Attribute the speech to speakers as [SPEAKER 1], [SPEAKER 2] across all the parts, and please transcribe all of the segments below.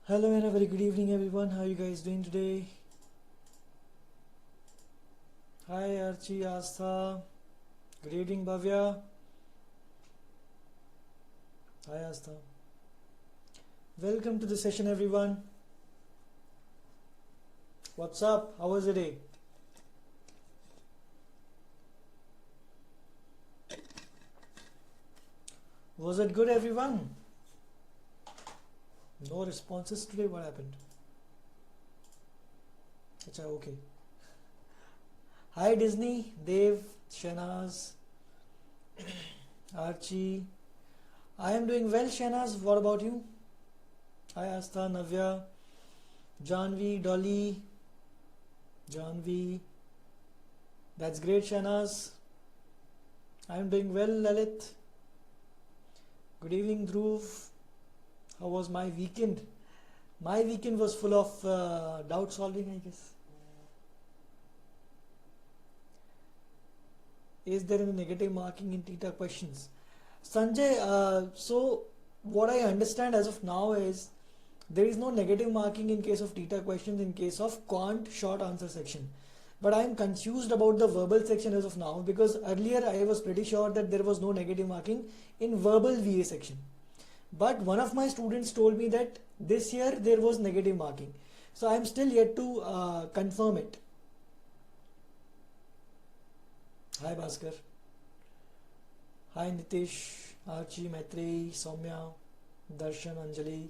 [SPEAKER 1] Hello and a very good evening, everyone. How are you guys doing today? Hi, Archie, Astha. Good evening, Bhavya. Hi, Astha. Welcome to the session, everyone. What's up? How was the day? Was it good, everyone? No responses today. What happened? Acha, okay. Hi, Disney, Dave, Shanaz, Archie. I am doing well, Shanaz. What about you? Hi, Astha, Navya, Janvi, Dolly, Janvi. That's great, Shanaz. I am doing well, Lalit. Good evening, Dhruv. How was my weekend? My weekend was full of doubt solving, I guess. Is there any negative marking in theta questions? Sanjay, so what I understand as of now is there is no negative marking in case of theta questions in case of quant short answer section. But I am confused about the verbal section as of now because earlier I was pretty sure that there was no negative marking in verbal VA section. But one of my students told me that this year there was negative marking. So I am still yet to confirm it. Hi Bhaskar. Hi Nitish, Archie, Maitreyi, Soumya, Darshan, Anjali.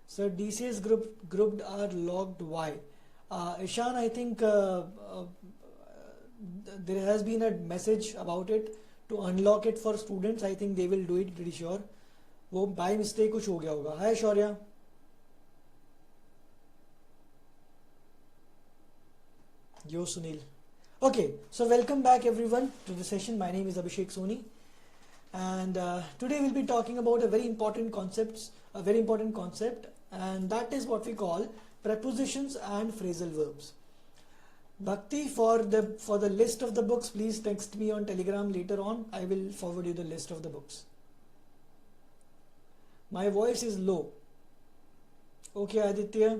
[SPEAKER 1] So DCS grouped are logged. Why? Ishan, I think there has been a message about it to unlock it for students. I think they will do it, pretty sure. वो by mistake कुछ हो गया होगा. Hi Shaurya. Yo Sunil. Okay, so welcome back everyone to the session. My name is Abhishek Soni, and today we'll be talking about a very important concept, and that is what we call prepositions and phrasal verbs. Bhakti, for the list of the books, please text me on Telegram later on. I will forward you the list of the books. My voice is low. Okay, Aditya.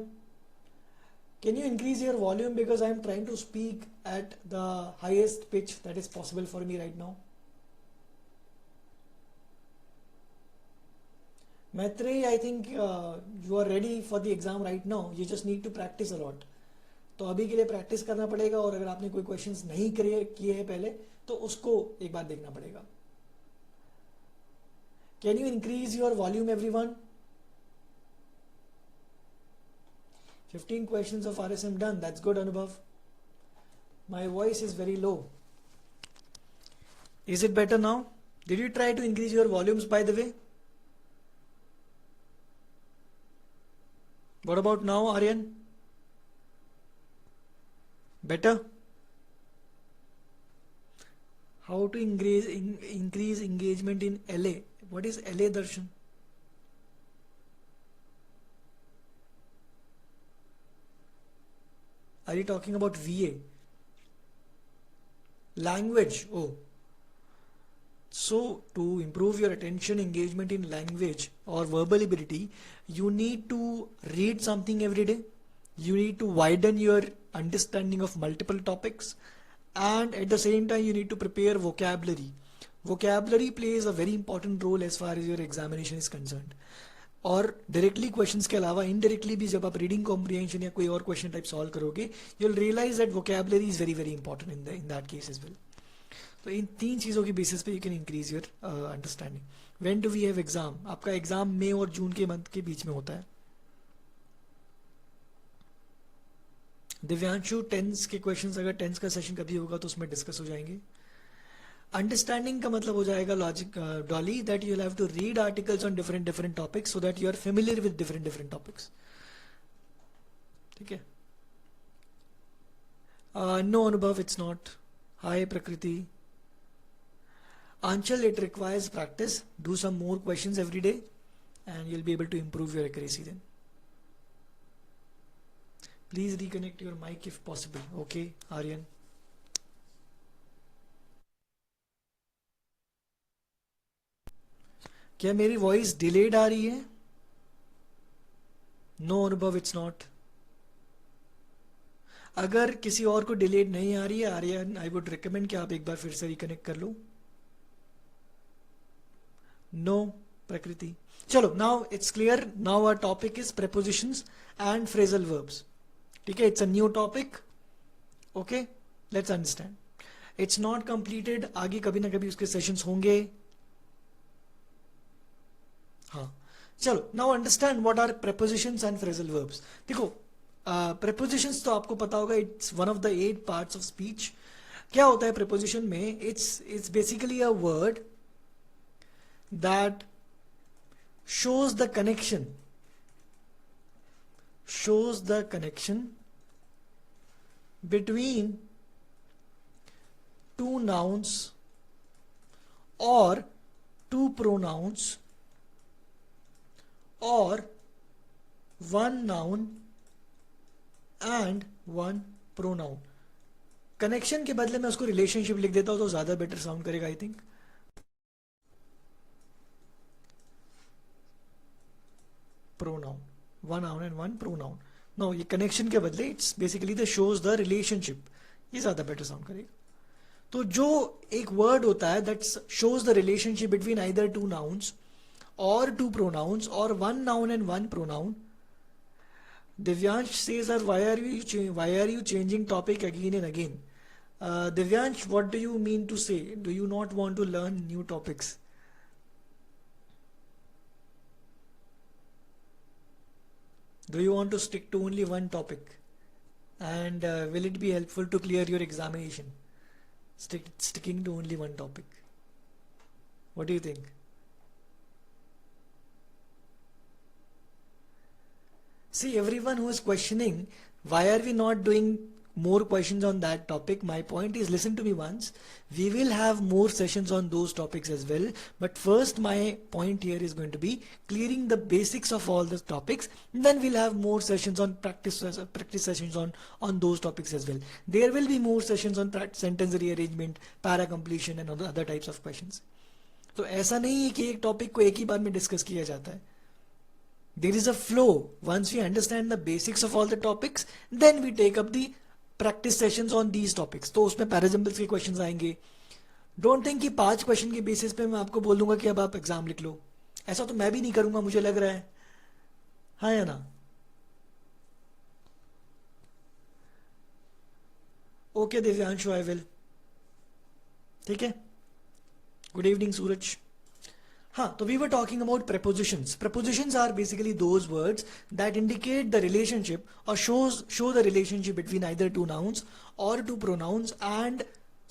[SPEAKER 1] Can you increase your volume because I am trying to speak at the highest pitch that is possible for me right now? Maitreyi, I think you are ready for the exam right now. You just need to practice a lot. तो अभी के लिए practice करना पड़ेगा और अगर आपने कोई क्वेश्चंस नहीं किए हैं पहले तो उसको एक बार देखना पड़ेगा. Can you increase your volume everyone? 15 questions of RSM done. That's good, Anubhav. My voice is very low. Is it better now? Did you try to increase your volumes, by the way? What about now, Aryan? Better? How to increase engagement in LA? What is LA, Darshan? Are you talking about VA? Language. Oh. So, to improve your attention engagement in language or verbal ability, you need to read something every day. You need to widen your understanding of multiple topics, and at the same time you need to prepare vocabulary. Vocabulary plays a very important role as far as your examination is concerned. और directly questions के अलावा indirectly भी जब आप reading comprehension या कोई और question type solve करोगे, you will realise that vocabulary is very very important in that case as well. तो इन तीन चीज़ों की बेसिस पे you can increase your understanding. When do we have exam? आपका एग्जाम मई और जून के मंथ के बीच में होता है. दिव्यांशु, टेंस के क्वेश्चंस, अगर टेंस का सेशन कभी होगा तो उसमें डिस्कस हो जाएंगे. अंडरस्टैंडिंग का मतलब हो जाएगा logic, Dolly, that you have to read articles on different different topics so that you are familiar with different different topics. ठीक है. नो अनुभव, इट्स नॉट. हाय प्रकृति. Anchal, it requires practice. Do some more questions every day and you'll be able to improve your accuracy then. Please reconnect your mic if possible. Okay, Aryan. क्या मेरी voice delayed आ रही है? No अनुभव, it's not. अगर किसी और को delayed नहीं आ रही है, आर्यन, आई वुड रिकमेंड कि आप एक बार फिर से रिकनेक्ट कर लो. नो प्रकृति. चलो, now it's clear. Now our topic is prepositions and phrasal verbs. ठीक है, it's a new topic. Okay, let's understand. It's not completed, आगे कभी ना कभी उसके सेशंस होंगे. हाँ, चलो, now understand what are prepositions and phrasal verbs. देखो, prepositions तो आपको पता होगा, it's one of the 8 parts of speech. क्या होता है preposition में? It's basically a word that shows the connection between two nouns or two pronouns or one noun and one pronoun. Connection के बदले में उसको रिलेशनशिप लिख देता हूं तो ज्यादा बेटर साउंड करेगा, I think. Pronoun, one noun and one pronoun. No, ये कनेक्शन के बदले it's basically the shows the relationship. ये ज्यादा बेटर साउंड करेगा. तो जो एक वर्ड होता है that shows the relationship between either two nouns और टू प्रोनाउंस और one noun and one pronoun. Divyansh says, sir, why are you changing topic again and again? Divyansh, what do you mean to say? Do you not want to learn new topics? Do you want to stick to only one topic? And will it be helpful to clear your examination? Sticking to only one topic. What do you think? See, everyone who is questioning, why are we not doing more questions on that topic? My point is, listen to me once. We will have more sessions on those topics as well. But first, my point here is going to be clearing the basics of all the topics. Then we'll have more sessions on practice sessions on those topics as well. There will be more sessions on sentence rearrangement, para completion and other types of questions. तो ऐसा नहीं है कि एक topic को एक ही बार में discuss किया जाता है. There is a flow. Once we understand the basics of all the topics, then we take up the practice sessions on these topics. तो उसमें पैराजम्बल्स के क्वेश्चंस आएंगे. डोंट थिंक कि 5 क्वेश्चन के बेसिस पे मैं आपको बोल दूंगा कि अब आप एग्जाम लिख लो. ऐसा तो मैं भी नहीं करूंगा, मुझे लग रहा है. हाँ या ना? Okay Divyanshu, I will. ठीक है. गुड इवनिंग सूरज. हाँ, तो we were talking about prepositions. Prepositions are basically those words that indicate the relationship or show the relationship between either two nouns or two pronouns and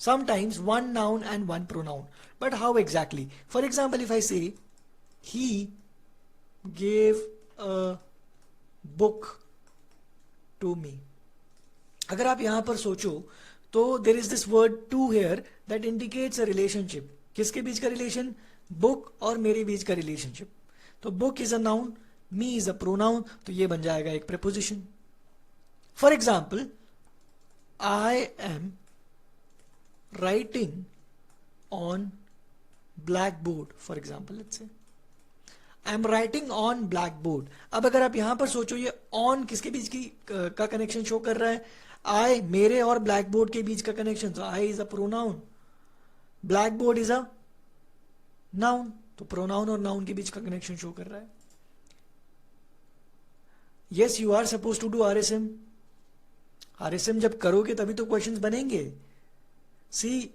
[SPEAKER 1] sometimes one noun and one pronoun. But how exactly? For example, if I say, he gave a book to me. अगर आप यहाँ पर सोचो तो there is this word to here that indicates a relationship. किसके बीच का relation? Book और मेरे बीच का रिलेशनशिप. तो book is a noun, me is a pronoun, तो ये बन जाएगा एक preposition. For example, I am writing on black board. For example, let's say I am writing on black board. अब अगर आप यहां पर सोचो, ये ऑन किसके बीच की का कनेक्शन शो कर रहा है? आई, मेरे और ब्लैक बोर्ड के बीच का कनेक्शन. तो I is a pronoun, black board is a noun. तो प्रोनाउन और नाउन के बीच का कनेक्शन शो कर रहा है. Yes, you are suppose to do RSM. RSM जब करोगे तभी तो क्वेश्चंस बनेंगे. See,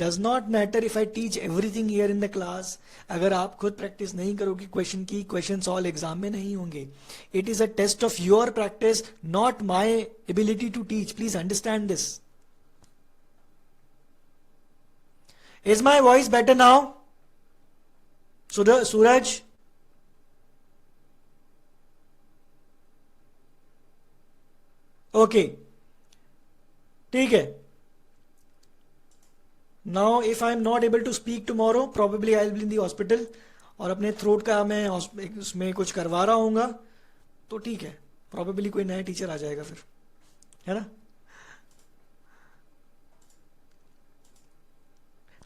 [SPEAKER 1] does not matter if I teach everything here in the class. अगर आप खुद प्रैक्टिस नहीं करोगे क्वेश्चन की, क्वेश्चन ऑल एग्जाम में नहीं होंगे. It is a test of your practice, not my ability to teach. Please understand this. Is my voice better now? Suraj, okay, ठीक है. Now if I am not able to speak tomorrow, probably I will be in the hospital और अपने throat का मैं उसमें कुछ करवा रहा हूँगा. तो ठीक है, प्रोबेबली कोई नया टीचर आ जाएगा फिर, है ना?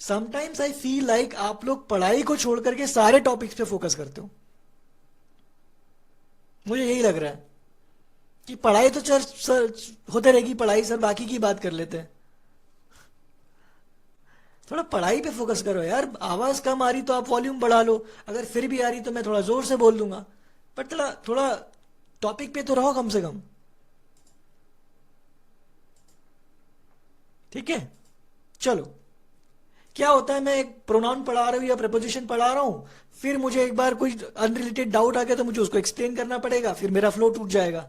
[SPEAKER 1] समटाइम्स आई फील लाइक आप लोग पढ़ाई को छोड़ करके सारे टॉपिक्स पे फोकस करते हो। मुझे यही लग रहा है कि पढ़ाई तो चल सर होते रहेगी पढ़ाई, सर बाकी की बात कर लेते हैं। थोड़ा पढ़ाई पे फोकस करो यार। आवाज कम आ रही तो आप वॉल्यूम बढ़ा लो, अगर फिर भी आ रही तो मैं थोड़ा जोर से बोल दूंगा, पर थोड़ा थोड़ा टॉपिक पे तो रहो कम से कम। ठीक है, चलो। क्या होता है, मैं एक प्रोनाउन पढ़ा रहा हूं या प्रपोजिशन पढ़ा रहा हूं, फिर मुझे एक बार कोई अनरिलेटेड डाउट आ गया तो मुझे उसको एक्सप्लेन करना पड़ेगा, फिर मेरा फ्लो टूट जाएगा।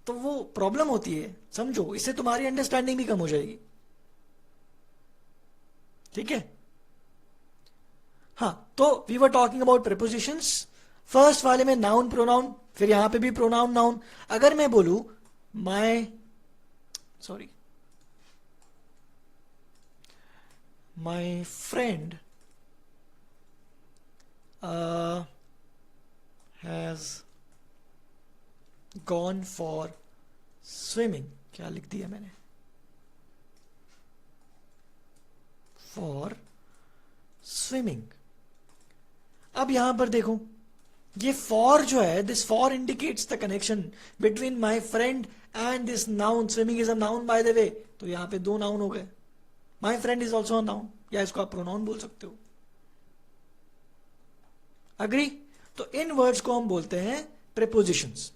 [SPEAKER 1] तो वो प्रॉब्लम होती है, समझो। इससे तुम्हारी अंडरस्टैंडिंग भी कम हो जाएगी। ठीक है, हाँ। तो we were talking about prepositions. First वाले में नाउन प्रोनाउन, फिर यहां पे भी प्रोनाउन नाउन। अगर मैं बोलू my sorry my friend has gone for swimming, क्या लिख दिया मैंने, फॉर स्विमिंग। अब यहां पर देखो, ये फॉर जो है, this for indicates the connection between my friend and this noun. Swimming is a noun bye the वे, तो यहां पे दो नाउन हो गए। My friend is also a noun, या इसको आप प्रोनाउन बोल सकते हो। अग्री? तो इन वर्ड्स को हम बोलते हैं prepositions.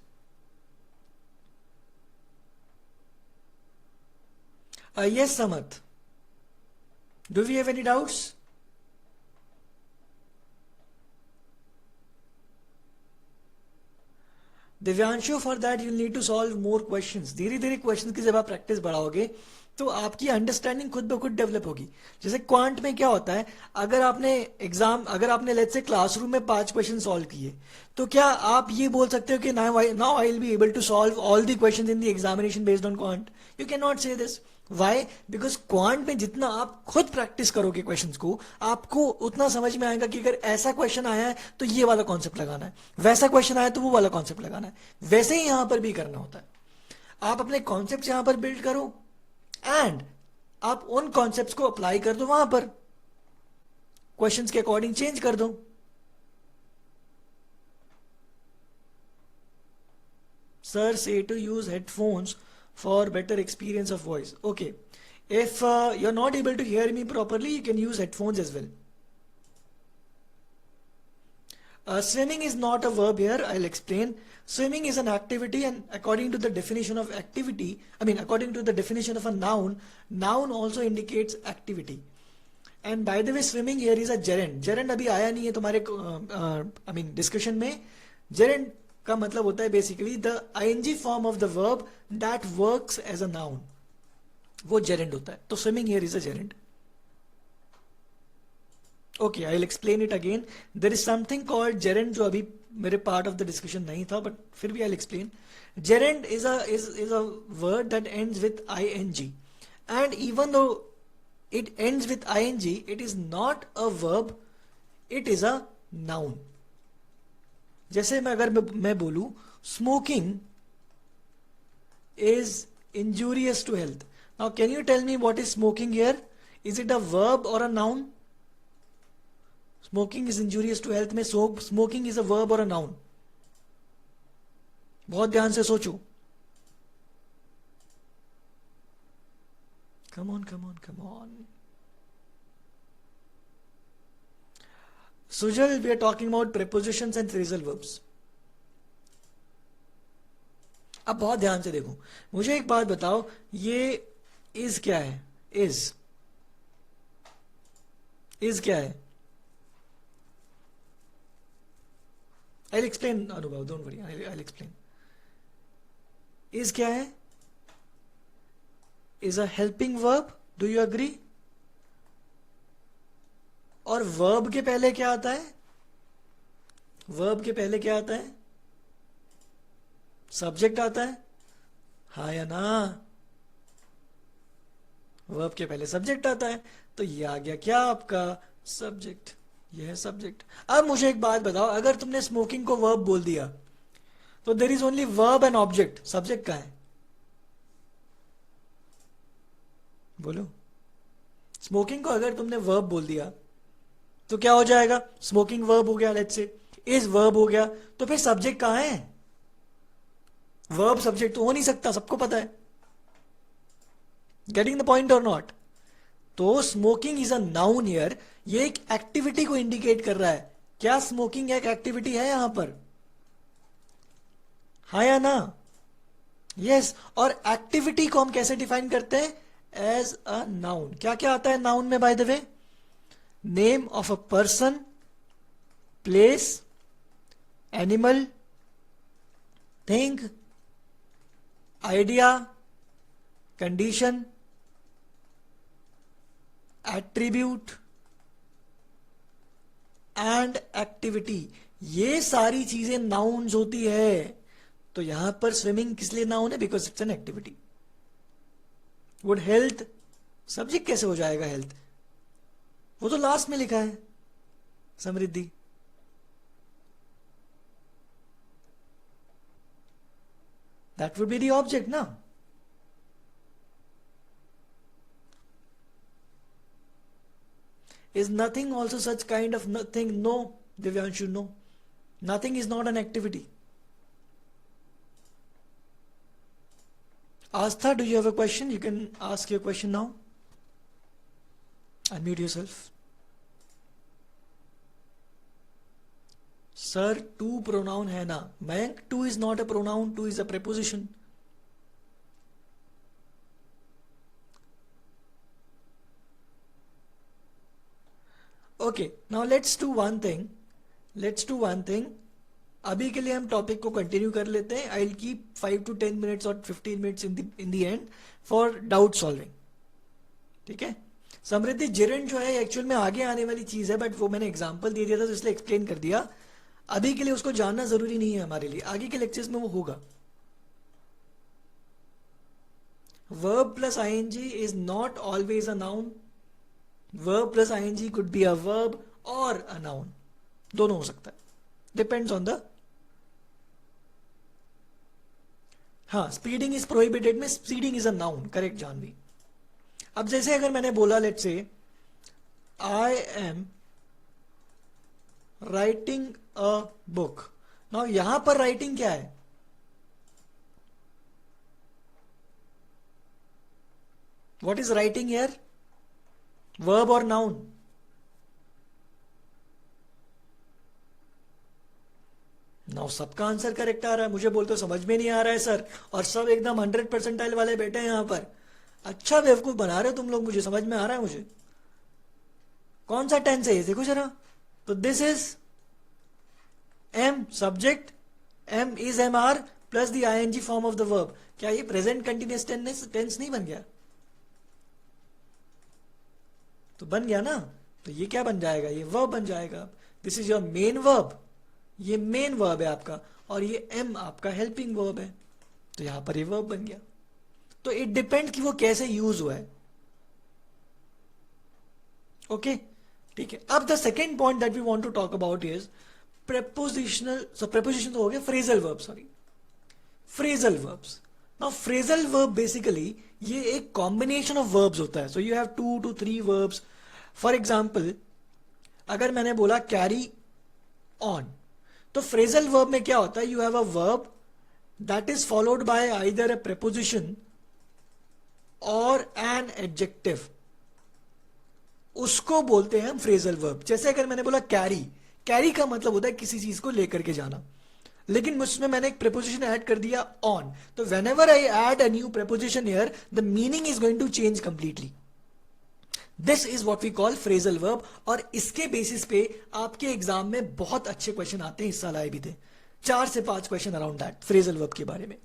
[SPEAKER 1] Yes Samarth, do we have any doubts? Divyanshu, for that you need to solve more questions. धीरे धीरे क्वेश्चंस की जब आप प्रैक्टिस बढ़ाओगे तो आपकी अंडरस्टैंडिंग खुद ब खुद डेवलप होगी। जैसे क्वांट में क्या होता है, अगर आपने लेट्स से क्लासरूम में 5 क्वेश्चन सॉल्व किए, तो क्या आप ये बोल सकते हो कि now I will be able to solve all the questions in the examination based on quant? You can not say this. Why? Because quant में जितना आप खुद प्रैक्टिस करोगे क्वेश्चंस को, आपको उतना समझ में आएगा कि अगर ऐसा क्वेश्चन आया है तो ये वाला कॉन्सेप्ट लगाना है, वैसा क्वेश्चन आया तो वो वाला कॉन्सेप्ट लगाना है। वैसे ही यहां पर भी करना होता है। आप अपने कॉन्सेप्ट यहां पर बिल्ड करो एंड आप उन कॉन्सेप्ट्स को अप्लाई कर दो वहां पर, क्वेश्चंस के अकॉर्डिंग चेंज कर दो। सर से to use headphones for better experience of voice. Okay, if you're not able to hear me properly, you can use headphones as well. Swimming is not a verb here, I'll explain. Swimming is an activity, and according to the definition of activity, according to the definition of a noun, noun also indicates activity. And by the way, swimming here is a gerund. Gerund अभी आया नहीं है तुम्हारे discussion में। gerund का मतलब होता है basically the ING form of the verb that works as a noun, वो जेरेंड होता है। तो swimming here is a gerund. Okay, I will explain it again. There is something called gerund, जो अभी मेरे पार्ट ऑफ द डिस्कशन नहीं था, but फिर भी I will explain. Gerund is a word that ends with ING, and even though it ends with ING, it is not a verb, it is a noun. जैसे मैं बोलूं smoking is injurious to health. Now can you tell me what is smoking here? Is it a verb और a noun? Smoking is injurious to health में smoking is a verb और a noun? बहुत ध्यान से सोचो। Come on come on come on. Sujal, we are talking about prepositions and phrasal verbs. अब बहुत ध्यान से देखो, मुझे एक बात बताओ, ये is क्या है? is क्या है? I'll explain, Anubhav, don't worry, I'll explain. is क्या है? is a helping verb, do you agree? और वर्ब के पहले क्या आता है? वर्ब के पहले क्या आता है? सब्जेक्ट आता है, हाँ या ना? वर्ब के पहले सब्जेक्ट आता है, तो ये आ गया क्या आपका? सब्जेक्ट। ये है सब्जेक्ट। अब मुझे एक बात बताओ, अगर तुमने स्मोकिंग को वर्ब बोल दिया तो there is only verb and object, subject कहां है? बोलो। स्मोकिंग को अगर तुमने वर्ब बोल दिया तो क्या हो जाएगा? स्मोकिंग वर्ब हो गया, लेट्स से इज वर्ब हो गया, तो फिर सब्जेक्ट कहां है? वर्ब सब्जेक्ट तो हो नहीं सकता, सबको पता है। गेटिंग द पॉइंट और नॉट? तो smoking is a noun here, ये एक एक्टिविटी को इंडिकेट कर रहा है। क्या स्मोकिंग एक एक्टिविटी है यहां पर? हाँ या ना? यस। और एक्टिविटी को हम कैसे डिफाइन करते हैं? As a noun. क्या क्या आता है नाउन में by the way? Name of a person, place, animal, thing, idea, condition, attribute and activity. ये सारी चीजें नाउन्स होती है। तो यहां पर स्विमिंग किस लिए नाउन है? Because it's an activity. Would health subject कैसे हो जाएगा हेल्थ? वो तो लास्ट में लिखा है, Samriddhi. That would be the object ना। Is nothing also such kind of thing? No, Divyanshu, no. Nothing is not an activity. Astha, do you have a question? You can ask your question now. Unmute yourself. Sir, to pronoun है ना? Mayank, to is not a pronoun, to is a preposition. Okay, now let's do one thing. Let's do one thing. अभी के लिए हम topic को continue कर लेते हैं. I will keep 5 to 10 minutes और 15 minutes in the end for doubt solving. ठीक है. समृद्धि जिरन जो है एक्चुअल में आगे आने वाली चीज है, बट वो मैंने एग्जांपल दे दिया था तो इसलिए एक्सप्लेन कर दिया. अभी के लिए उसको जानना जरूरी नहीं है हमारे लिए, आगे के लेक्चर्स में वो होगा. Verb plus ING is not always a noun. Verb plus ING could be a verb और अ नाउन, दोनों हो सकता है, डिपेंड्स ऑन द. हाँ, स्पीडिंग इज प्रोहिबिटेड में speeding is a noun, correct Janvi. अब जैसे अगर मैंने बोला let's say I am writing a book. Now यहां पर राइटिंग क्या है? What is writing here? Verb और नाउन? नाउ सबका आंसर करेक्ट आ रहा है. मुझे बोलते समझ में नहीं आ रहा है सर, और सब एकदम 100% वाले बैठे हैं यहां पर. अच्छा बेवकूफ बना रहे हो तुम लोग, मुझे समझ में आ रहा है. मुझे कौन सा टेंस है ये देखो जरा. तो this is am subject, am is am are plus the ING form of the verb. क्या ये प्रेजेंट कंटिन्यूअस टेंस नहीं बन गया? तो बन गया ना. तो ये क्या बन जाएगा? ये वर्ब बन जाएगा. This is your main verb, ये मेन वर्ब है आपका, और ये एम आपका हेल्पिंग वर्ब है. तो यहां पर ये वर्ब बन गया. तो इट डिपेंड कि वो कैसे यूज हुआ है. ओके, ठीक है. अब the second point that we want to talk about is prepositional. So preposition तो हो गया. phrasal verb, sorry, phrasal verbs. Now phrasal verb basically ये एक combination of verbs होता है. So you have 2 to 3 verbs. For example, अगर मैंने बोला carry on, तो phrasal verb में क्या होता है? You have a verb that is followed by either a preposition or an adjective. उसको बोलते हैं हम phrasal verb. जैसे अगर मैंने बोला carry, कैरी का मतलब होता है किसी चीज को लेकर के जाना, लेकिन उसमें मैंने एक प्रेपोजिशन ऐड कर दिया ऑन. तो whenever I add a new preposition here, the meaning is going to change completely. This is what we call phrasal verb. और इसके बेसिस पे आपके एग्जाम में बहुत अच्छे क्वेश्चन आते हैं. इस साल आए भी थे 4 से 5 question around that phrasal verb के बारे में.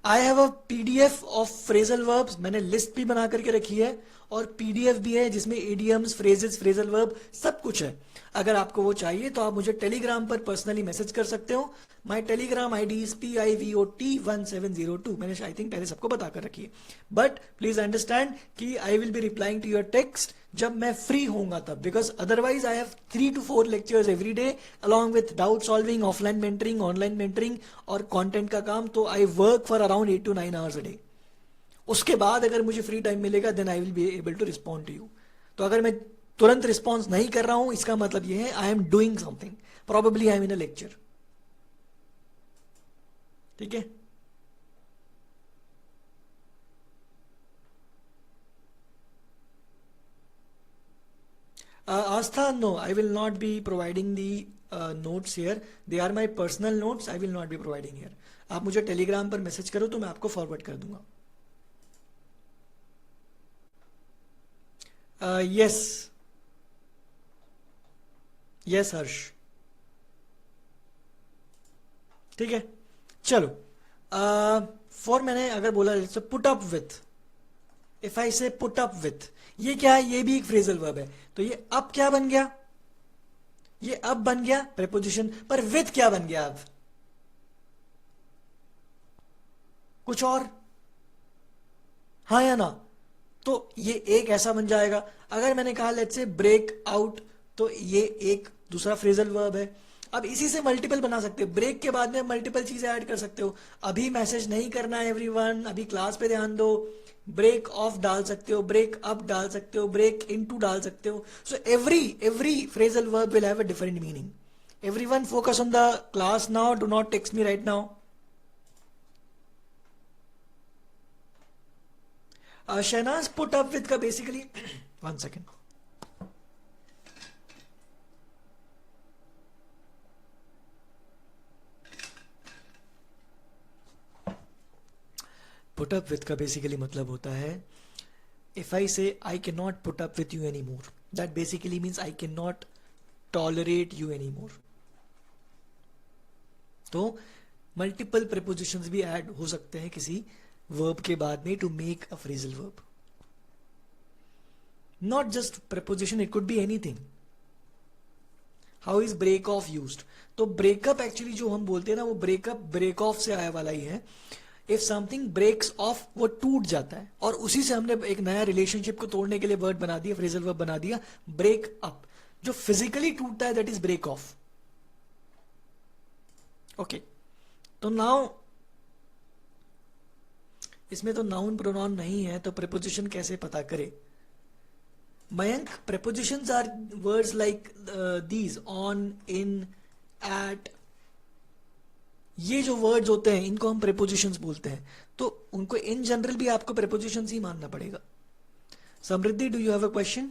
[SPEAKER 1] I have a PDF of phrasal verbs. मैंने लिस्ट भी बना करके रखी है, और पीडीएफ भी है जिसमें इडियम्स, फ्रेजेस, फ्रेजल वर्ब सब कुछ है. अगर आपको वो चाहिए तो आप मुझे टेलीग्राम पर पर्सनली मैसेज कर सकते हो. My Telegram ID is PIVOT1702. मैंने आई थिंक पहले सबको बता कर रखी है, बट प्लीज अंडरस्टैंड कि I will be replying to your text जब मैं फ्री होऊंगा तब, because otherwise I have 3 to 4 lectures every day along with doubt solving, offline mentoring, online mentoring और कंटेंट का काम. तो I work for around 8 to 9 hours a day. उसके बाद अगर मुझे फ्री टाइम मिलेगा then I will be able to respond to you. तो अगर मैं तुरंत रिस्पॉन्स नहीं कर रहा हूं, इसका मतलब ये है I am doing something, probably I am in a lecture. ठीक है। Astha, no, I will not be providing the notes here. They are my personal notes. I will not be providing here. आप मुझे Telegram पर message करो तो मैं आपको forward कर दूंगा। यस यस हर्ष, ठीक है। चलो, फॉर मैंने अगर बोला put up with, if I से पुट अप विथ, ये क्या है? ये भी एक फ्रेजल वर्ब है। तो ये अब क्या बन गया? ये अब बन गया प्रेपोजिशन, पर विथ क्या बन गया अब? कुछ और, हाँ या ना? तो ये एक ऐसा बन जाएगा। अगर मैंने कहा लेट्स से ब्रेक आउट, तो ये एक दूसरा फ्रेजल वर्ब है। अब इसी से मल्टीपल बना सकते हो, ब्रेक के बाद में मल्टीपल चीजें ऐड कर सकते हो। अभी मैसेज नहीं करना है एवरीवन, अभी क्लास पे ध्यान दो। ब्रेक ऑफ डाल सकते हो, ब्रेक अप डाल सकते हो, ब्रेक इनटू डाल सकते हो। So every phrasal verb will have a different meaning. Everyone focus on the class now, do not text me right now. Shehnaz, put up with का basically one second, put up with का basically मतलब होता है, if I say I can not put up with you any more, that basically means I can not tolerate you any more. तो multiple prepositions भी add हो सकते हैं किसी वर्ब के बाद में to make a phrasal verb. Not just preposition, it could be anything. How is break off used? तो ब्रेकअप एक्चुअली जो हम बोलते हैं ना, वो ब्रेकअप ब्रेक ऑफ से आया वाला ही है। इफ समथिंग ब्रेक्स ऑफ, वो टूट जाता है, और उसी से हमने एक नया रिलेशनशिप को तोड़ने के लिए वर्ड बना दिया, फ्रेजल वर्ब बना दिया ब्रेक अप। जो फिजिकली टूटता है that is break off. Okay, तो नाउ इसमें तो नाउन प्रोनाउन नहीं है, तो प्रेपोजिशन कैसे पता करें? Mayank, prepositions are words like these, on, in, at। ये जो वर्ड्स होते हैं इनको हम prepositions बोलते हैं, तो उनको इन जनरल भी आपको prepositions ही मानना पड़ेगा। Samriddhi, do you have a question?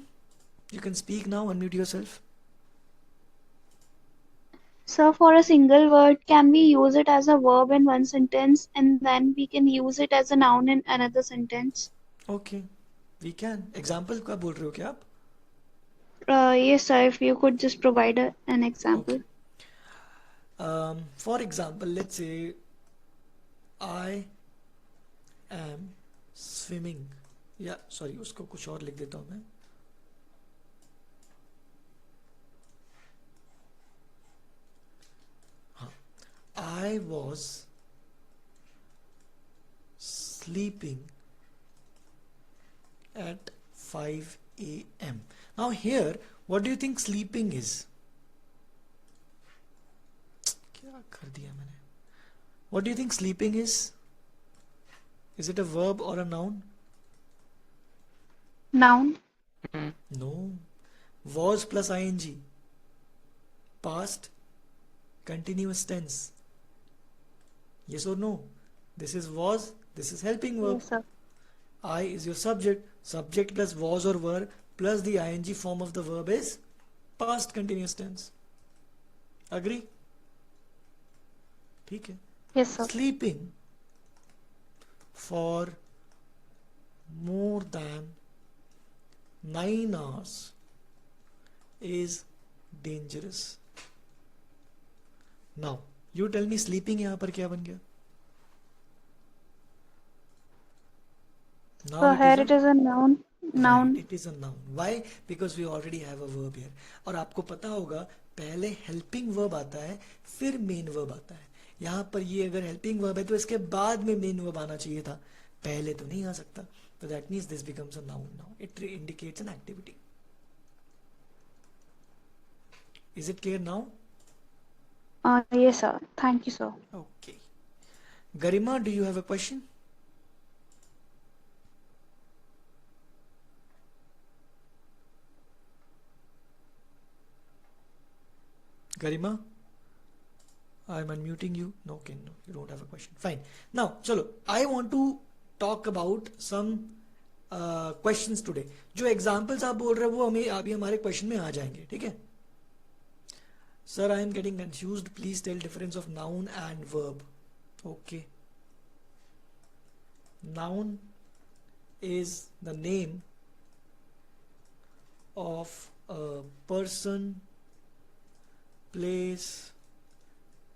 [SPEAKER 1] You can speak now, unmute yourself.
[SPEAKER 2] So for a single word, can we use it as a verb in one sentence and then we can use it as a noun in another sentence?
[SPEAKER 1] Okay, we can. Example का बोल रहे हो क्या आप?
[SPEAKER 2] Yes, sir. If you could just provide an
[SPEAKER 1] okay,
[SPEAKER 2] example.
[SPEAKER 1] For example let's say I M swimming, या sorry उसको कुछ और लिख देता हूं मैं। I was sleeping at 5 a.m. Now here, what do you think sleeping is? क्या कर दिया मैंने? What do you think sleeping is? Is it a verb or a noun?
[SPEAKER 2] Noun.
[SPEAKER 1] No. Was plus ing. Past continuous tense. Yes or no? This is was, this is helping verb.
[SPEAKER 2] Yes, sir.
[SPEAKER 1] I is your subject. Subject plus was or were plus the ing form of the verb is past continuous tense. Agree? ठीक है।
[SPEAKER 2] Yes, sir.
[SPEAKER 1] Sleeping for more than 9 hours is dangerous. Now you tell me sleeping यहाँ पर क्या बन गया? Now
[SPEAKER 2] So
[SPEAKER 1] it
[SPEAKER 2] here
[SPEAKER 1] is
[SPEAKER 2] it is a noun.
[SPEAKER 1] right,
[SPEAKER 2] Noun.
[SPEAKER 1] it is a noun. Why? Because we already have a verb here. और आपको पता होगा पहले हेल्पिंग वर्ब आता है, फिर मेन वर्ब आता है। यहाँ पर ये अगर हेल्पिंग वर्ब है तो इसके बाद में मेन वर्ब आना चाहिए था, पहले तो नहीं आ सकता। तो that means this becomes a noun now, it indicates an activity. Is it clear now?
[SPEAKER 2] Yes, sir. Thank you, sir.
[SPEAKER 1] Okay, Garima, do you have a question? Garima, I'm unmuting you. No, okay, no, you don't have a question. Fine. Now, chalo, I want to talk about some questions today. जो examples आप बोल रहे हो वो हमें अभी हमारे question में आ जाएंगे, ठीक है? Sir, I am getting confused. Please tell difference of noun and verb. Okay. Noun is the name of a person, place,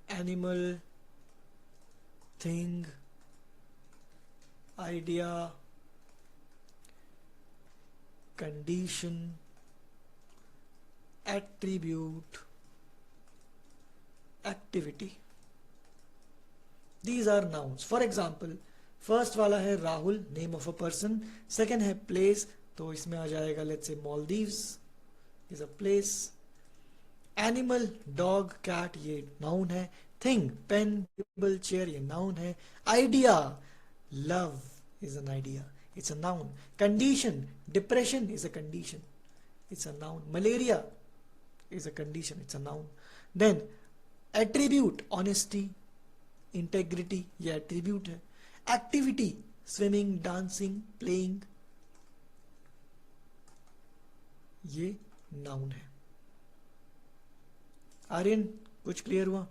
[SPEAKER 1] animal, thing, idea, condition, attribute, activity. These are nouns. For example, first वाला है Rahul, name of a person. Second है place, तो इसमें आ जाएगा let's say Maldives is a place. Animal, dog, cat, ये noun है. Thing, pen, table, chair, ये नाउन है. Idea, love is an idea, it's a noun. Condition, depression is a condition, it's a noun. Malaria is a condition, it's a noun. Then attribute, honesty, integrity, ये attribute है. Activity, swimming, dancing, playing, ये noun है. आर्यन, कुछ clear हुआ?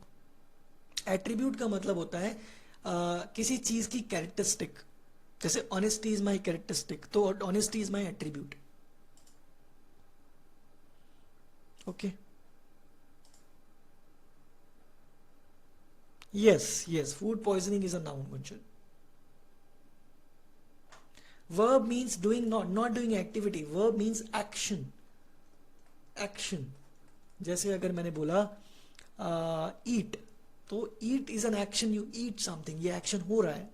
[SPEAKER 1] Attribute का मतलब होता है किसी चीज की कैरेक्टरिस्टिक. जैसे ऑनेस्टी इज माई कैरेक्टरिस्टिक, तो honesty is my attribute. Okay. Yes yes, food poisoning is a noun. Gunjan. Verb means doing, not doing activity. Verb means action. Action. जैसे अगर मैंने बोला eat, तो eat is an action. You eat something. ये action हो रहा है,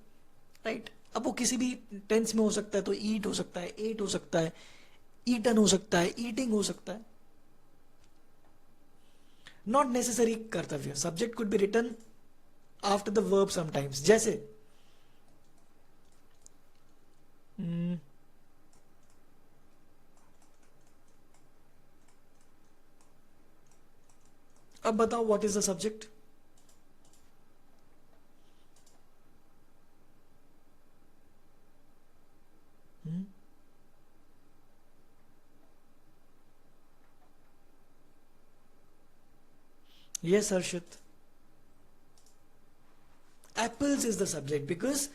[SPEAKER 1] right? अब वो किसी भी टेंस में हो सकता है, तो eat हो सकता है, ate हो सकता है, eaten हो सकता है, eating हो सकता है. Not necessary कर्तव्य. Subject could be written after the verb sometimes. जैसे अब बताओ, what is the subject? Yes Harshit, apples is the subject. Because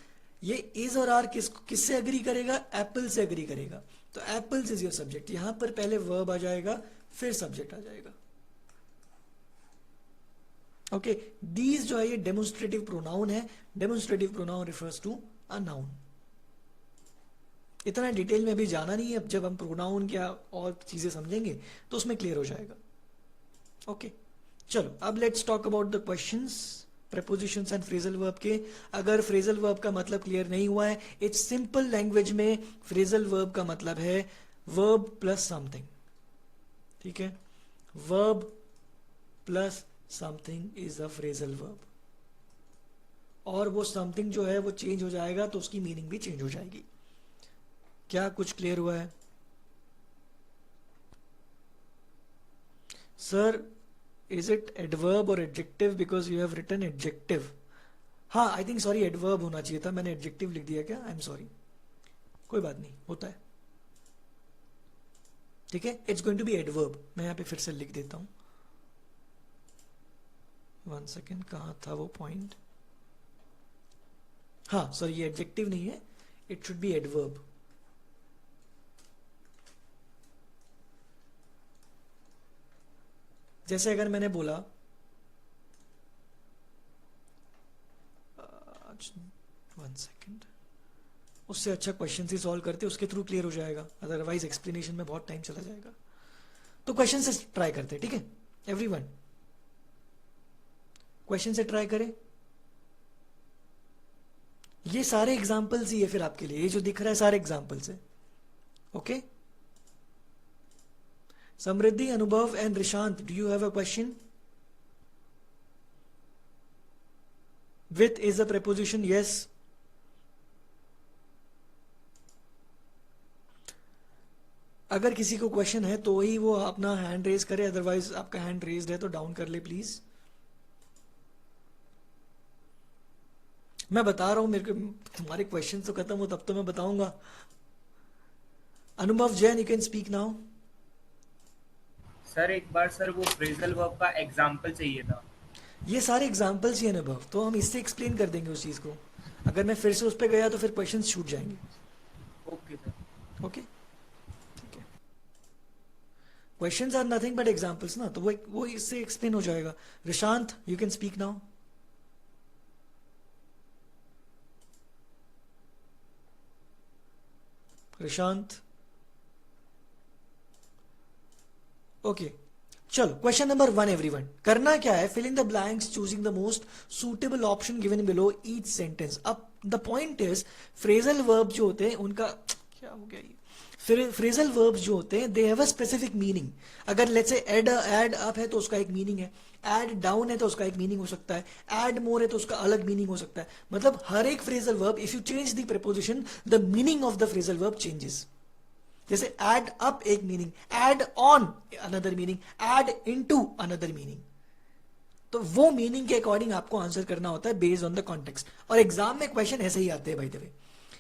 [SPEAKER 1] ये इज और आर किससे अग्री करेगा? एप्पल से अग्री करेगा. तो एप्पल्स इज योर सब्जेक्ट. यहां पर पहले वर्ब आ जाएगा, फिर सब्जेक्ट आ जाएगा. ओके. दीज जो है ये डेमोन्स्ट्रेटिव प्रोनाउन है. Demonstrative pronoun refers to a noun. इतना डिटेल में अभी जाना नहीं है. अब जब हम प्रोनाउन क्या और चीजें समझेंगे तो उसमें क्लियर हो जाएगा. ओके. चलो, अब let's talk about the questions. prepositions and phrasal verb के. अगर फ्रेजल वर्ब का मतलब क्लियर नहीं हुआ है, इट्स सिंपल लैंग्वेज में फ्रेजल वर्ब का मतलब है वर्ब प्लस समथिंग. ठीक है, verb plus something is a phrasal verb. और वो समथिंग जो है वो चेंज हो जाएगा तो उसकी मीनिंग भी चेंज हो जाएगी. क्या कुछ क्लियर हुआ है? Sir, is it adverb or adjective because you have written adjective? हाँ, आई थिंक सॉरी, एडवर्ब होना चाहिए था. मैंने एडजेक्टिव लिख दिया क्या? I am sorry. कोई बात नहीं, होता है. ठीक है, it's going to be adverb. मैं यहाँ पे फिर से लिख देता हूँ. 1 सेकेंड, कहाँ था वो पॉइंट? हाँ सॉरी, ये एडजेक्टिव नहीं है, इट शुड बी एडवर्ब. जैसे अगर मैंने बोला 1 सेकेंड, उससे अच्छा क्वेश्चन ही सॉल्व करते, उसके थ्रू क्लियर हो जाएगा. अदरवाइज एक्सप्लेनेशन में बहुत टाइम चला जाएगा. तो क्वेश्चन से ट्राई करते, ठीक है एवरीवन? क्वेश्चन से ट्राई करें. ये सारे एग्जाम्पल्स ही है फिर आपके लिए. ये जो दिख रहा है सारे एग्जाम्पल्स है. Okay. Samriddhi, Anubhav and Rishant, do you have a question? With is a preposition, yes. अगर किसी को क्वेश्चन है तो ही वो अपना हैंड रेज करे, अदरवाइज आपका हैंड रेज्ड है तो डाउन कर ले प्लीज। मैं बता रहा हूं, मेरे को तुम्हारे क्वेश्चन तो खत्म हो तब तो मैं बताऊंगा। अनुभव Jain, you can speak now.
[SPEAKER 3] Sir एक बार सर वो फ्रेजल वर्ब का एग्जाम्पल चाहिए था।
[SPEAKER 1] ये सारे एग्जाम्पल्स ही हैं अनुभव, तो हम इससे एक्सप्लेन कर देंगे उस चीज को। अगर मैं फिर से उस पर गया तो फिर क्वेश्चन छूट जाएंगे।
[SPEAKER 3] Okay sir.
[SPEAKER 1] ओके, ठीक है। Questions are nothing but examples ना, तो वो इससे एक्सप्लेन हो जाएगा। Rishant, you can speak now. Rishant, okay. चलो, क्वेश्चन नंबर 1 एवरीवन। करना क्या है, fill in the blanks choosing the most suitable option given below each sentence. अब the point is, phrasal verb जो होते हैं उनका क्या हो गया, ये फ्रेजल वर्ब्स जो होते हैं दे हैव अ स्पेसिफिक मीनिंग। अगर लेट्स से ऐड अप है तो उसका एक मीनिंग है, ऐड डाउन है तो उसका एक मीनिंग हो सकता है, ऐड मोर है तो उसका अलग मीनिंग हो सकता है। मतलब हर एक phrasal verb, if you change the preposition the meaning of the phrasal verb changes. जैसे ऐड अप एक meaning, add on another meaning, add into another meaning. तो वो मीनिंग के अकॉर्डिंग आपको आंसर करना होता है बेस्ड ऑन द कॉन्टेक्स्ट। और एग्जाम में क्वेश्चन ऐसे ही आते हैं bye the way.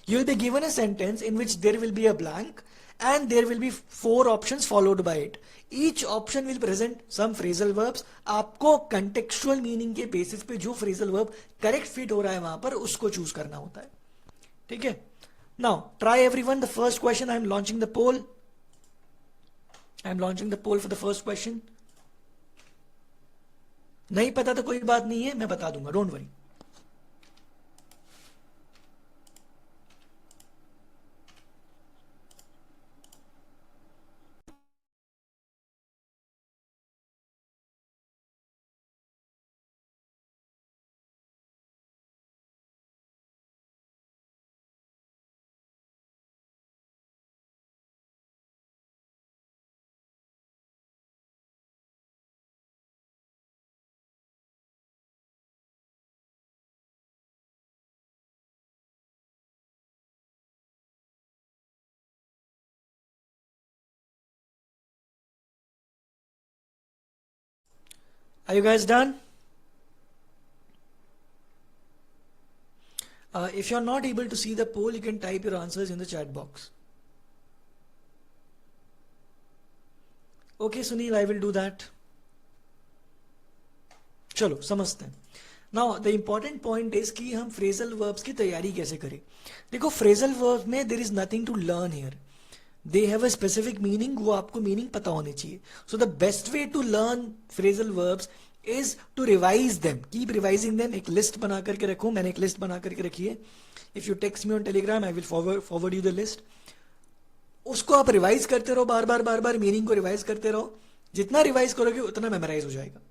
[SPEAKER 1] You will be given a sentence in which there will be a blank and there will be 4 options followed by it. Each option will present some phrasal verbs. आपको contextual meaning के basis पे जो phrasal verb correct fit हो रहा है वहां पर उसको choose करना होता है। ठीक है? Now try everyone the first question. I am launching the poll. I am launching the poll for the first question. नहीं पता तो कोई बात नहीं है, मैं बता दूंगा, don't worry. Are you guys done? If you're not able to see the poll, you can type your answers in the chat box. Okay, Sunil, I will do that. चलो समझते हैं। Now the important point is कि हम phrasal verbs की तैयारी कैसे करें। देखो, फ्रेजल वर्ब में there is nothing to learn here, they have a specific meaning, वो आपको मीनिंग पता होनी चाहिए। So the best way to learn phrasal verbs is to revise them, keep revising them. एक लिस्ट बना करके रखो, मैंने एक लिस्ट बना करके रखी है। If you text me on Telegram I will forward you the list. उसको आप रिवाइज करते रहो, बार बार मीनिंग को रिवाइज करते रहो। जितना रिवाइज करोगे उतना मेमोराइज हो जाएगा।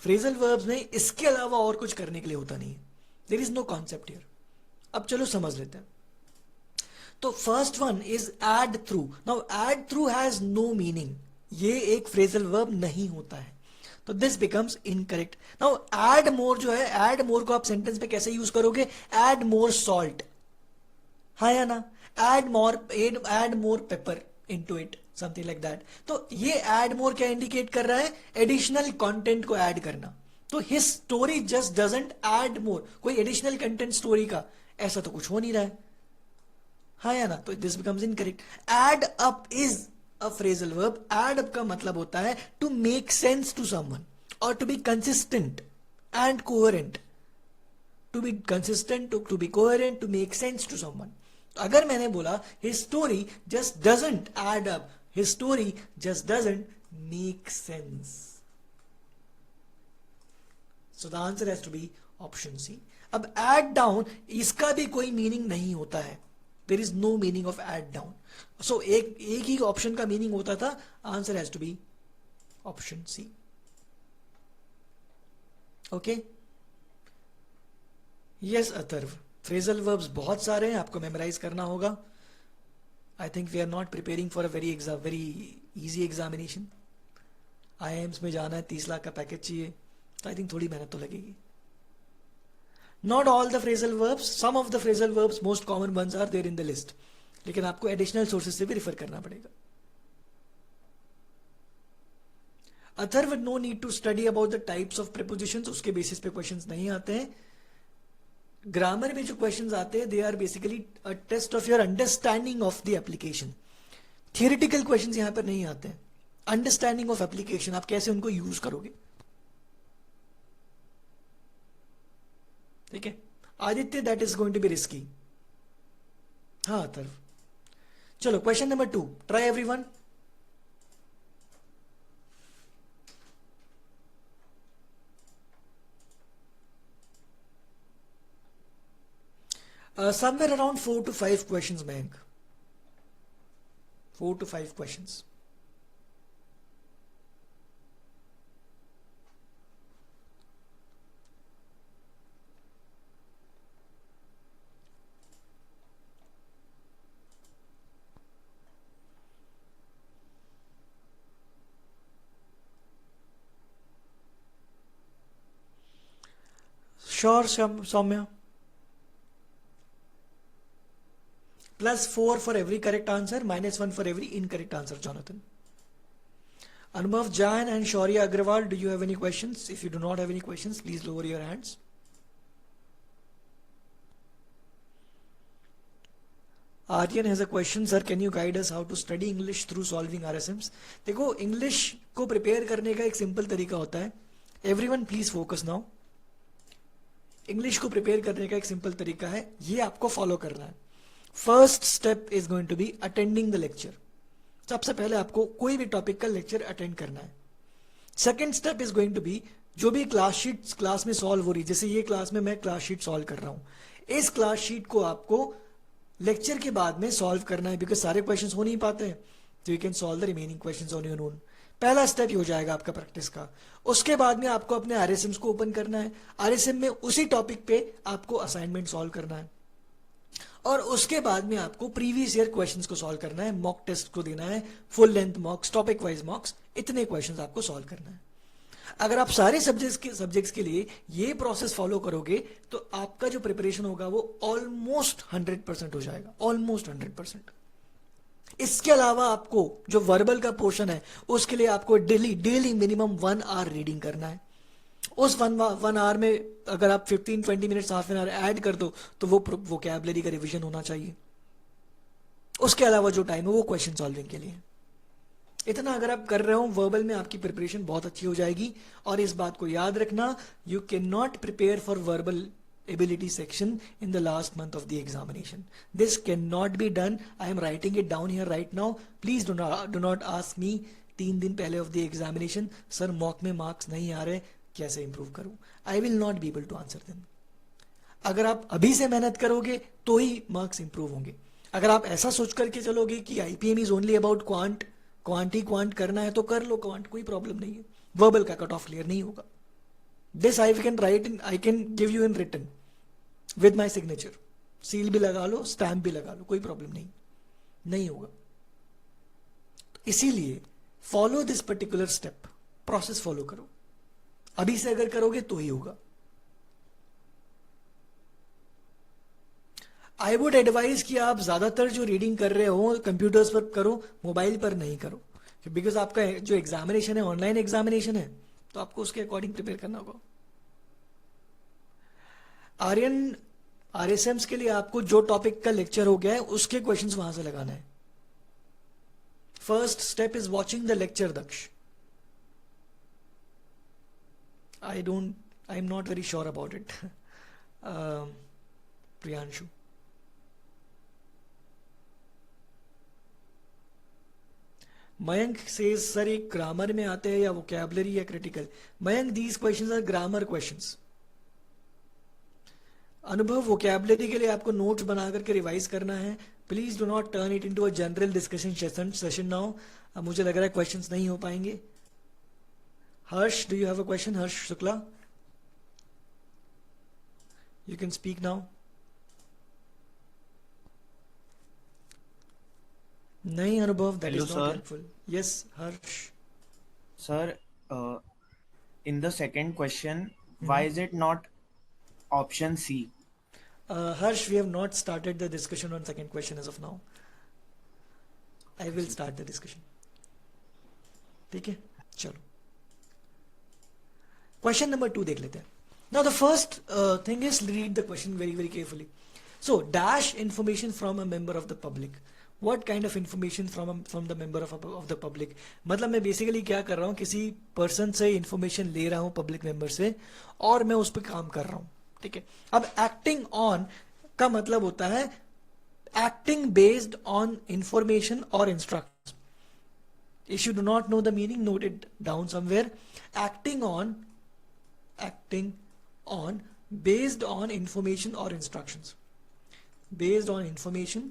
[SPEAKER 1] फ्रेजल वर्ब्स में इसके अलावा और कुछ करने के लिए होता नहीं है, there is no concept here. अब चलो समझ लेते हैं। तो first one is add through. Now add through has no meaning, ये एक फ्रेजल वर्ब नहीं होता है, तो this becomes incorrect. Now add more जो है, एड मोर को आप सेंटेंस में कैसे यूज करोगे, एड मोर सॉल्ट, हाँ या ना, add more pepper into it, something like that. तो ये एड मोर क्या इंडिकेट कर रहा है, एडिशनल कंटेंट को ऐड करना। तो his story just doesn't add more, कोई एडिशनल कंटेंट स्टोरी का ऐसा तो कुछ हो नहीं रहा है, हाँ या ना, तो this becomes incorrect. Add up is a phrasal verb. Add up का मतलब होता है to make sense to someone और to be consistent and coherent. To be consistent, to be coherent, to make sense to someone. तो अगर मैंने बोला his story just doesn't add up, his story just doesn't make sense, so the answer has to be option C. अब add down, इसका भी कोई meaning नहीं होता है, there is no meaning of add down. So एक ही option का मीनिंग होता था, answer has to be option C. Okay, yes Atharva, phrasal verbs बहुत सारे हैं, आपको मेमोराइज करना होगा। I think we are not preparing for a very easy examination. IIMs में जाना है, 30 लाख का पैकेज चाहिए, तो आई थिंक थोड़ी मेहनत तो लगेगी। Not all the phrasal verbs, some of the phrasal verbs most common ones are there in the list, लेकिन आपको एडिशनल सोर्सेज से भी रिफर करना पड़ेगा। Atharv, no need to study about the types of prepositions, उसके बेसिस पे questions नहीं आते हैं. ग्रामर में जो क्वेश्चंस आते हैं they are basically a test of your understanding of the application. Theoretical questions यहां पर नहीं आते हैं. अंडरस्टैंडिंग ऑफ एप्लीकेशन, आप कैसे उनको यूज करोगे. ठीक है Aditya, that is going to be risky. हाँ अथर्व, चलो question number 2, try everyone. Somewhere around 4 to 5 questions, Mayank. 4 to 5 questions. Sure, Soumya. +4 for every correct answer, -1 for every incorrect answer, Jonathan. Anubhav Jain and Shaurya Agrawal, do you have any questions? If you do not have any questions, please lower your hands. Aryan has a question, sir, can you guide us how to study English through solving RSMs? देखो English को prepare करने का एक simple तरीका होता है. Everyone please focus now. English को prepare करने का एक सिंपल तरीका है, ये आपको फॉलो करना है. First step is going to be attending the lecture. सबसे पहले आपको कोई भी टॉपिक का लेक्चर अटेंड करना है. Second step is going to be जो भी क्लास शीट क्लास में सॉल्व हो रही, जैसे ये क्लास में मैं क्लास शीट सॉल्व कर रहा हूं, इस क्लास शीट को आपको लेक्चर के बाद में सॉल्व करना है, बिकॉज सारे क्वेश्चंस हो नहीं पाते हैं. तो you can solve the remaining questions on your own. पहला स्टेप हो जाएगा आपका प्रैक्टिस का. उसके बाद में आपको अपने आरएसएम्स को ओपन करना है. आरएसएम में उसी टॉपिक पे आपको असाइनमेंट सॉल्व करना है, और उसके बाद में आपको प्रीवियस ईयर क्वेश्चंस को सॉल्व करना है, मॉक टेस्ट को देना है, फुल लेंथ मॉक्स, टॉपिक वाइज मॉक्स, इतने क्वेश्चंस आपको सॉल्व करना है. अगर आप सारे सब्जेक्ट्स के लिए ये प्रोसेस फॉलो करोगे तो आपका जो प्रिपरेशन होगा वो ऑलमोस्ट 100% हो जाएगा, ऑलमोस्ट 100%. इसके अलावा आपको जो वर्बल का पोर्शन है उसके लिए आपको डेली मिनिमम 1 आवर रीडिंग करना है. उस 1 आवर में अगर आप 15-20 minutes, half an hour add कर दो तो वो वोकैबुलरी का रिवीजन होना चाहिए. उसके अलावा जो टाइम है वो क्वेश्चन सॉल्विंग के लिए. इतना अगर आप कर रहे हो, वर्बल में आपकी प्रिपरेशन बहुत अच्छी हो जाएगी. और इस बात को याद रखना, you can not prepare for verbal ability section in the last month of the examination. This cannot be done. I am writing it down here right now. Please do not ask me 3 दिन पहले of the examination, sir mock में marks नहीं आ रहे, कैसे improve करूं. I will not be able to answer them. अगर आप अभी से मेहनत करोगे तो ही marks improve होंगे. अगर आप ऐसा सोच करके चलोगे कि IPM is only about quant करना है तो कर लो क्वांट, कोई प्रॉब्लम नहीं है. वर्बल का कट ऑफ क्लियर नहीं होगा. This I can give you in written with my signature. Seal भी लगा लो, स्टैम्प भी लगा लो, कोई प्रॉब्लम नहीं होगा. इसीलिए follow this particular step, process follow करो. अभी से अगर करोगे तो ही होगा. आई वुड एडवाइज कि आप ज्यादातर जो रीडिंग कर रहे हो कंप्यूटर्स पर करो, मोबाइल पर नहीं करो, बिकॉज आपका जो एग्जामिनेशन है ऑनलाइन एग्जामिनेशन है, तो आपको उसके अकॉर्डिंग प्रिपेयर करना होगा. आर्यन, आरएसएम्स के लिए आपको जो टॉपिक का लेक्चर हो गया है उसके क्वेश्चंस वहां से लगाना है. First step is watching the lecture. Daksh, I am not very sure about it. Priyanshu, Mayank says sir ये ग्रामर में आते हैं या वोकैबुलरी या critical. Mayank, these questions are grammar questions. Anubhav, vocabulary के लिए आपको नोट्स बना करके रिवाइज करना है. Please do not turn it into a general discussion session now. अब मुझे लग रहा है क्वेश्चंस नहीं हो पाएंगे. Harsh, do you have a question? Harsh Shukla, you can speak now. नहीं अनुभव, that is not helpful. Yes Harsh.
[SPEAKER 4] Sir, in the second question, why is it not option C?
[SPEAKER 1] Harsh, we have not started the discussion on second question as of now. I will start the discussion. ठीक है, चलो. Question number 2 देख लेते हैं. Now the first thing is read the question very very carefully. So dash information from a member of the public. What kind of information from the member of the public? मतलब मैं basically क्या कर रहा हूँ, किसी person से information ले रहा हूँ, पब्लिक मेंबर से, और मैं उस पर काम कर रहा हूँ. ठीक है. अब एक्टिंग ऑन का मतलब होता है एक्टिंग बेस्ड ऑन इंफॉर्मेशन और instructions. If you do not know the meaning, note it down somewhere. Acting on based on information or instructions. Based on information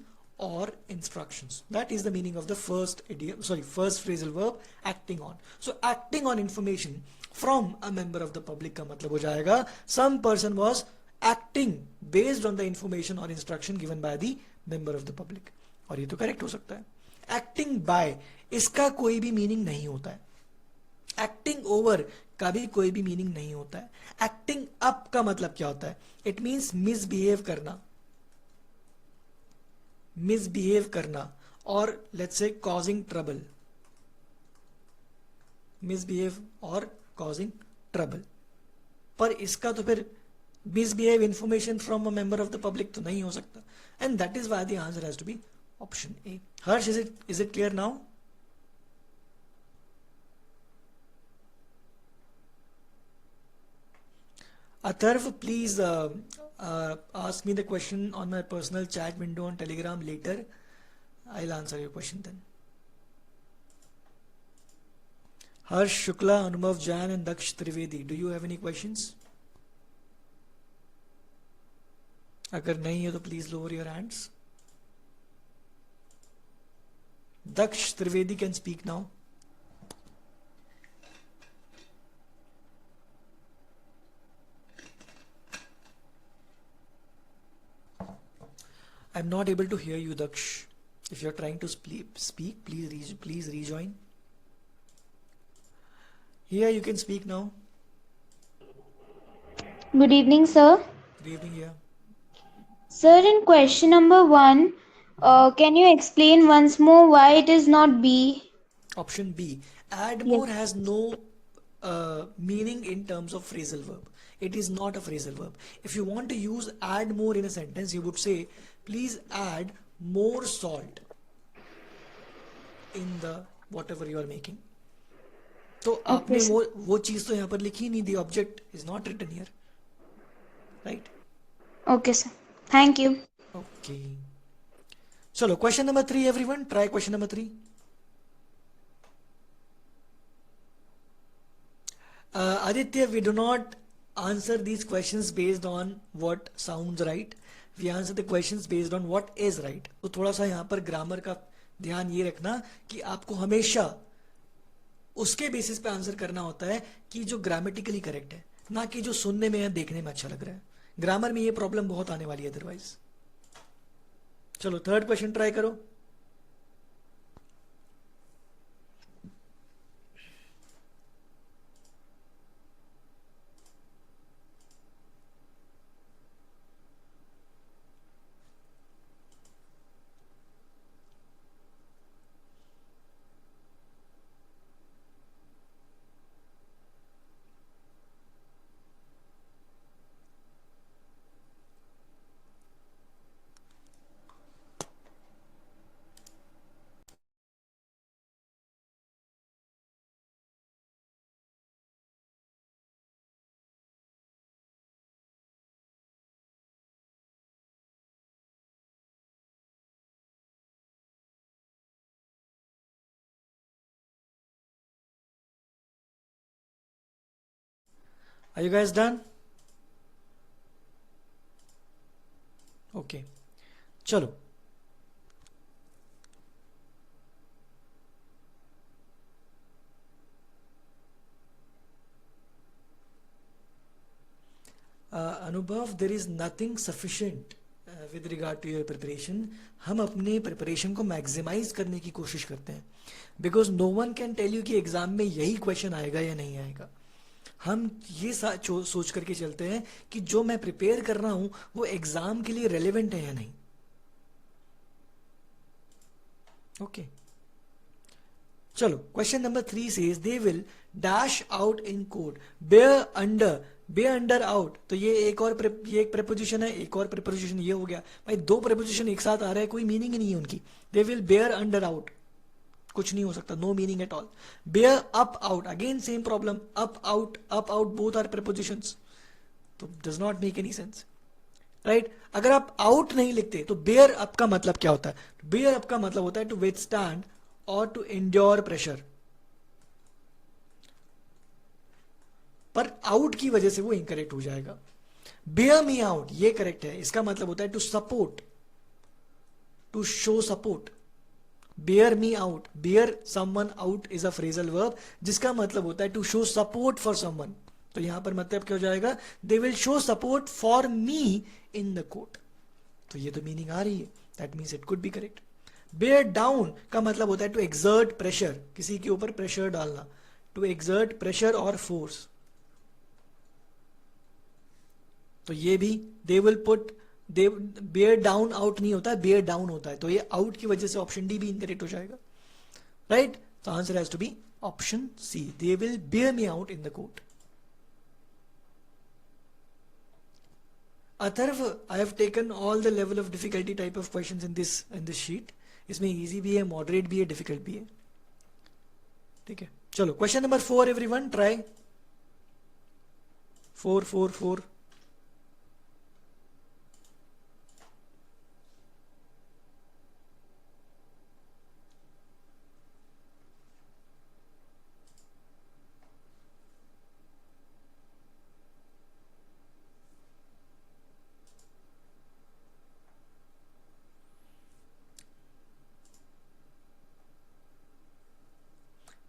[SPEAKER 1] or instructions. That is the meaning of the first idiom, first phrasal verb, acting on. So acting on information from a member of the public का मतलब हो जाएगा some person was acting based on the information or instruction given by the member of the public. और ये तो correct हो सकता है. एक्टिंग बाय, इसका कोई भी मीनिंग नहीं होता है. एक्टिंग ओवर का भी कोई भी मीनिंग नहीं होता है. एक्टिंग अप का मतलब क्या होता है? इट मीन्स मिसबिहेव करना, मिसबिहेव करना, और let's say causing trouble. Misbehave और कॉजिंग ट्रबल. पर इसका तो फिर misbehave information from a member of the public तो नहीं हो सकता. And that is why the answer has to be option A. Harsh, is it clear now? Atharv, please ask me the question on my personal chat window on Telegram later. I'll answer your question then. Harsh Shukla, Anubhav Jain and Daksh Trivedi, do you have any questions? अगर नहीं है तो please lower your hands. Daksh Trivedi can speak now. I'm not able to hear you, Daksh. If you're trying to speak, please rejoin. Here you can speak now.
[SPEAKER 2] Good evening, sir.
[SPEAKER 1] Good evening, yeah.
[SPEAKER 2] Sir, in question number 1, can you explain once more why it is not B?
[SPEAKER 1] Option B. Add
[SPEAKER 2] Yes.
[SPEAKER 1] more has no meaning in terms of phrasal verb. It is not a phrasal verb. If you want to use add more in a sentence, you would say, please add more salt in the whatever you are making. तो आपने
[SPEAKER 2] sir.
[SPEAKER 1] वो चीज तो यहाँ पर लिखी नहीं. The object is not written here, right?
[SPEAKER 2] Okay, sir. Thank you.
[SPEAKER 1] Okay. चलो question number 3, everyone. Try question number 3. Aditya, we do not answer these questions based on what sounds right. We answer the questions based on what is right. तो थोड़ा सा यहाँ पर grammar का ध्यान ये रखना कि आपको हमेशा उसके बेसिस पे आंसर करना होता है कि जो ग्रामेटिकली करेक्ट है, ना कि जो सुनने में या देखने में अच्छा लग रहा है. ग्रामर में ये प्रॉब्लम बहुत आने वाली है अदरवाइज. चलो थर्ड क्वेश्चन ट्राई करो. Are you guys done? Okay. चलो. Anubhav, there is nothing sufficient with regard to your preparation. हम अपने प्रिपरेशन को मैक्सिमाइज करने की कोशिश करते हैं, because no one can tell you कि एग्जाम में यही क्वेश्चन आएगा या नहीं आएगा. हम ये सोच करके चलते हैं कि जो मैं प्रिपेयर कर रहा हूं वो एग्जाम के लिए रेलेवेंट है या नहीं. ओके. चलो question number 3 says they will dash out in court bear under out, तो ये ये एक प्रेपोजिशन है, एक और प्रेपोजिशन ये हो गया भाई, दो प्रेपोजिशन एक साथ आ रहा है, कोई मीनिंग ही नहीं है उनकी. They will bear under out, कुछ नहीं हो सकता, no meaning at all. Bear up out, again same problem, up out both are prepositions, तो does not make any sense, right. अगर आप आउट नहीं लिखते तो बेयर अप का मतलब क्या होता है? बेयर अप का मतलब होता है टू विथस्टैंड और टू एंड्योर प्रेशर, पर आउट की वजह से वो इनकरेक्ट हो जाएगा. बेयर मी आउट ये करेक्ट है, इसका मतलब होता है to support, to show support. Bear me out, bear someone out is a phrasal verb जिसका मतलब होता है to show support for someone. तो यहां पर मतलब क्या हो जाएगा? They will show support for me in the court. तो ये तो मीनिंग आ रही है, that means it could be correct. Bear down का मतलब होता है टू एक्सर्ट प्रेशर, किसी के ऊपर प्रेशर डालना, टू एक्सर्ट प्रेशर और फोर्स. तो ये भी they will put, they bear down out नहीं होता है, बेयर डाउन होता है, तो ये आउट की वजह से ऑप्शन डी भी इनकरेक्ट हो जाएगा, राइट. तो answer has to be option C, they will bear me out in the court. Atharv, I have taken all the level of difficulty type of questions in this sheet. इसमें easy भी है, moderate भी है, difficult भी है, ठीक है. चलो question number 4 everyone, try 4.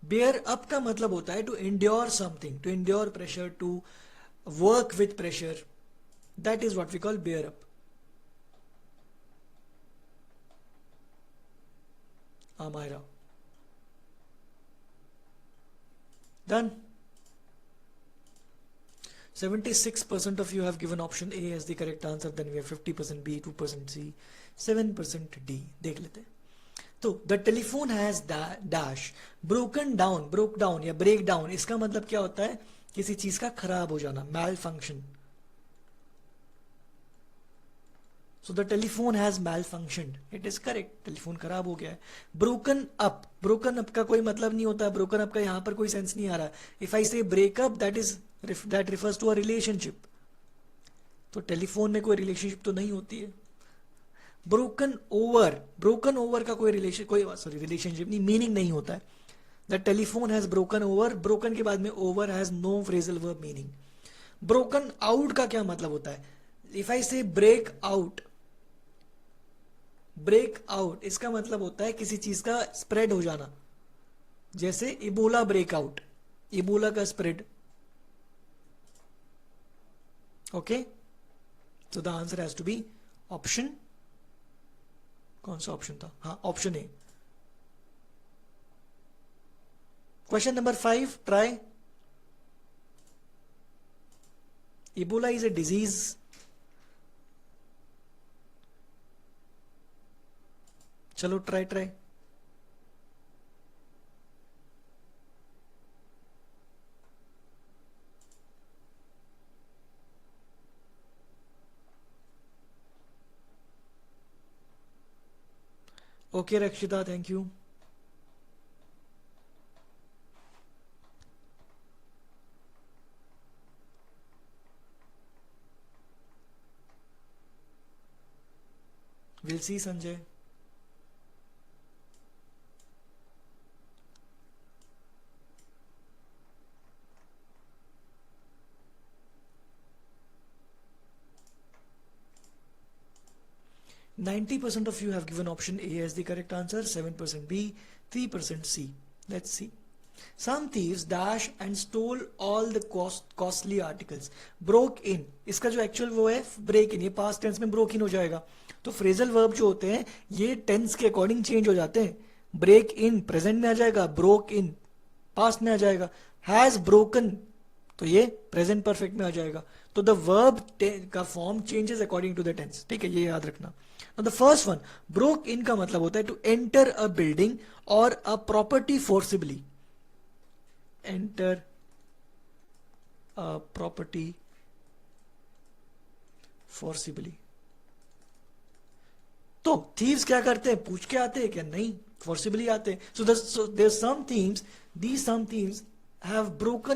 [SPEAKER 1] Bear up का मतलब होता है to endure something, to endure pressure, to work with pressure, that is what we call bear up. Amira. Done. 76% of you have given option A as the correct answer. Then we have 50% B, 2% C, 7% D. देख लेते हैं. तो the telephone has dash broken down, broke down या break down, इसका मतलब क्या होता है? किसी चीज का खराब हो जाना, malfunction. So the telephone has malfunction, it is correct, telephone खराब हो गया है. ब्रोकन अप, ब्रोकन अप का कोई मतलब नहीं होता है, ब्रोकन अप का यहां पर कोई सेंस नहीं आ रहा. If I say breakup, that refers to a relationship. तो टेलीफोन में कोई रिलेशनशिप तो नहीं होती है. ब्रोकन ओवर का कोई रिलेशनशिप नहीं, मीनिंग नहीं होता है. The telephone has broken over, broken के बाद में over has no phrasal verb meaning. Broken out का क्या मतलब होता है? इफ आई से ब्रेक आउट, इसका मतलब होता है किसी चीज का स्प्रेड हो जाना, जैसे इबोला ब्रेकआउट, इबोला का स्प्रेड. ओके, तो the answer has to be option, कौन सा ऑप्शन था? हाँ, option A. Question number 5, try. Ebola is a disease. चलो try. Okay Rakshita, thank you. Will see Sanjay. 90% of you have given option A as the correct answer, 7% B, 3% C. Let's see. Some thieves dash and stole all the costly articles. Broke in, इसका जो actual वो है break in, ये past tense में broke in हो जाएगा. तो phrasal verb जो होते हैं ये tense के according change हो जाते हैं. break in present में आ जाएगा, broke in past में आ जाएगा. has broken तो ये प्रेजेंट परफेक्ट में आ जाएगा. तो द वर्ब का form changes according to the tense. ठीक है, ये याद रखना. The first one, broke in का मतलब होता है टू एंटर अ बिल्डिंग और a property forcibly. Enter a property forcibly. तो थीव्स क्या करते हैं, पूछ के आते हैं क्या? नहीं, फोर्सिबली आते हैं. So there some thieves, these some thieves have broke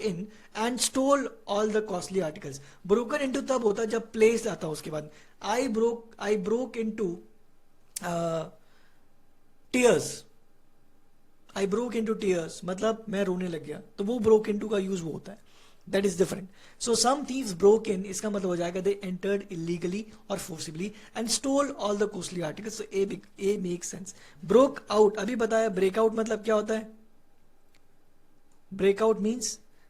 [SPEAKER 1] in and stole all the costly articles. Broken into तब होता है जब place आता है उसके बाद. I broke into tears. I broke into tears मतलब मैं रोने लग गया, तो वो broke into का यूज वो होता है. That is different. So some thieves broke in, इसका मतलब हो जाएगा they entered illegally or forcibly and stole all the costly articles. So A makes sense. Broke out, अभी बताया. break out मतलब क्या होता है? break out means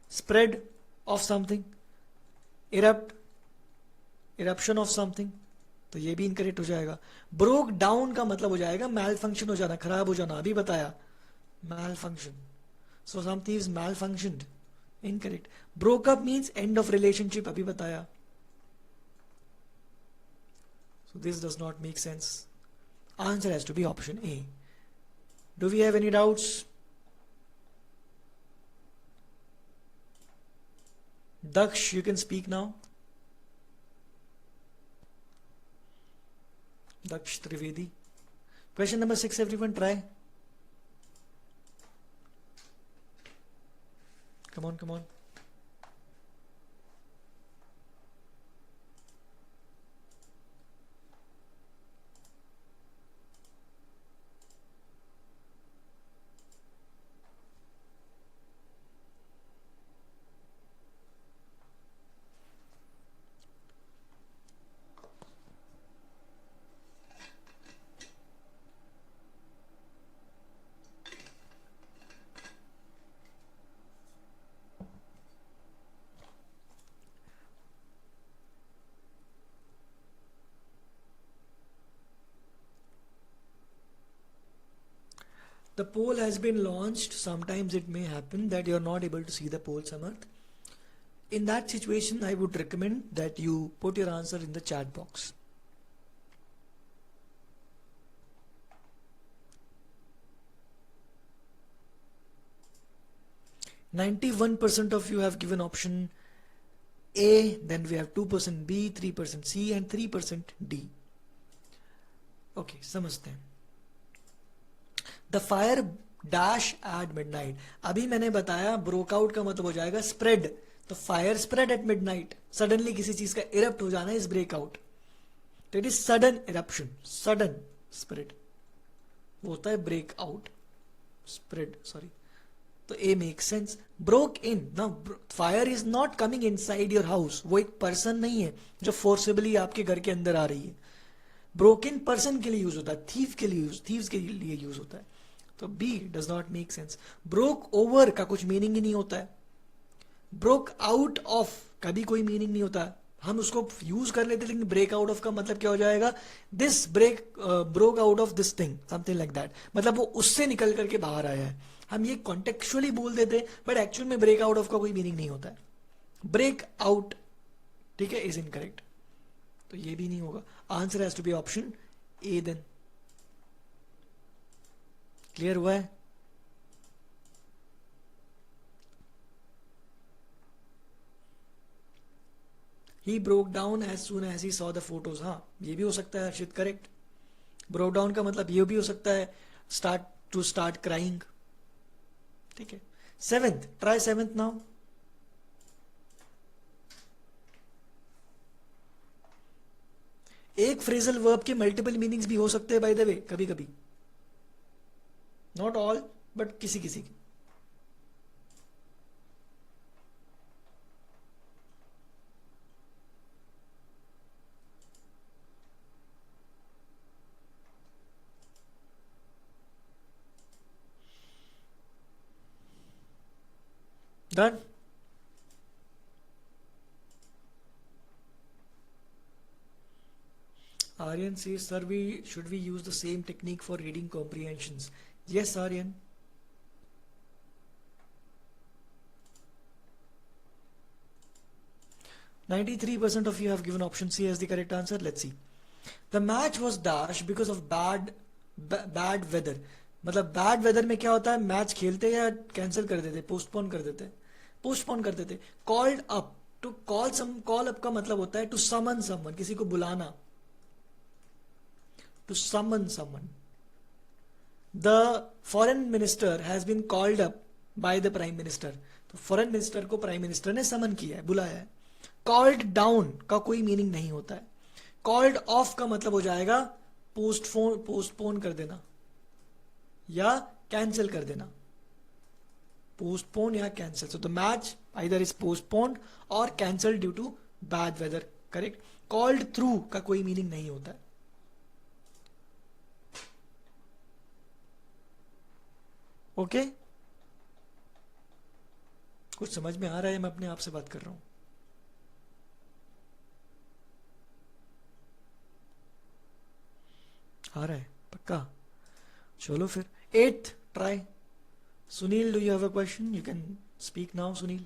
[SPEAKER 1] spread of something, eruption of something. तो ये भी इनकरेक्ट हो जाएगा. broke down का मतलब हो जाएगा malfunction हो जाना, खराब हो जाना. अभी बताया malfunction. So some thieves malfunctioned. Incorrect. Broke up means end of relationship. अभी बताया. So this does not make sense. Answer has to be option A. Do we have any doubts? Daksh, you can speak now. Daksh Trivedi. Question number 6, everyone try. Come on, come on. The poll has been launched. Sometimes it may happen that you are not able to see the poll, Samarth. In that situation, I would recommend that you put your answer in the chat box. %91% of you have given option A, then we have 2% B, 3% C and 3% D. Okay, समझते हैं. The fire dash at midnight. अभी मैंने बताया broke out का मतलब हो जाएगा spread. तो fire spread at midnight. Suddenly किसी चीज का erupt हो जाना is break out. तो it is sudden eruption, sudden spread. वो होता है break out, spread. Sorry. तो A makes sense. Broke in. Now fire is not coming inside your house. वो एक person नहीं है जो forcibly आपके घर के अंदर आ रही है. Broken person के लिए यूज होता है, thief के लिए thieves के लिए यूज होता है. तो B does not make sense. Broke over का कुछ मीनिंग ही नहीं होता है. Broke out of का भी कोई मीनिंग नहीं होता है. हम उसको यूज कर लेते, लेकिन break out of का मतलब क्या हो जाएगा? This broke out of this thing, something like that. मतलब वो उससे निकल करके बाहर आया है. हम ये कॉन्टेक्चुअली बोल देते, बट एक्चुअल में ब्रेक आउट ऑफ का कोई मीनिंग नहीं होता है. ब्रेक आउट, ठीक है, इज इनकरेक्ट. तो ये भी नहीं होगा. Answer has to be option A then. Clear हुआ है? He broke down as soon as he saw the photos. हाँ, ये भी हो सकता है हर्षित, करेक्ट. ब्रोक डाउन का मतलब ये भी हो सकता है स्टार्ट क्राइंग. ठीक है. 7th, try 7th now. एक फ्रेजल वर्ब के मल्टीपल मीनिंग्स भी हो सकते हैं बाय द वे, कभी कभी. नॉट ऑल, बट किसी किसी की. Done? Aryan says, sir, should we use the same technique for reading comprehensions? Yes, Aryan. 93% of you have given option C as the correct answer. Let's see. The match was dashed because of bad weather. मतलब bad weather में क्या होता है, match खेलते या cancel कर देते, postpone कर देते. Called up, to call up का मतलब होता है to summon someone, किसी को बुलाना, to summon someone. The foreign minister has been called up by the prime minister. तो फॉरेन मिनिस्टर को प्राइम मिनिस्टर ने समन किया है, बुलाया है. कॉल्ड डाउन का कोई मीनिंग नहीं होता है. कॉल्ड ऑफ का मतलब हो जाएगा पोस्टपोन कर देना या कैंसिल कर देना. पोस्टपोन या cancel. So the match either is postponed और cancelled due to bad weather. Correct. Called through का कोई मीनिंग नहीं होता है. ओके कुछ समझ में आ रहा है? मैं अपने आप से बात कर रहा हूं. आ रहा है पक्का? चलो फिर 8th try. Sunil, do you have a question? You can speak now. Sunil.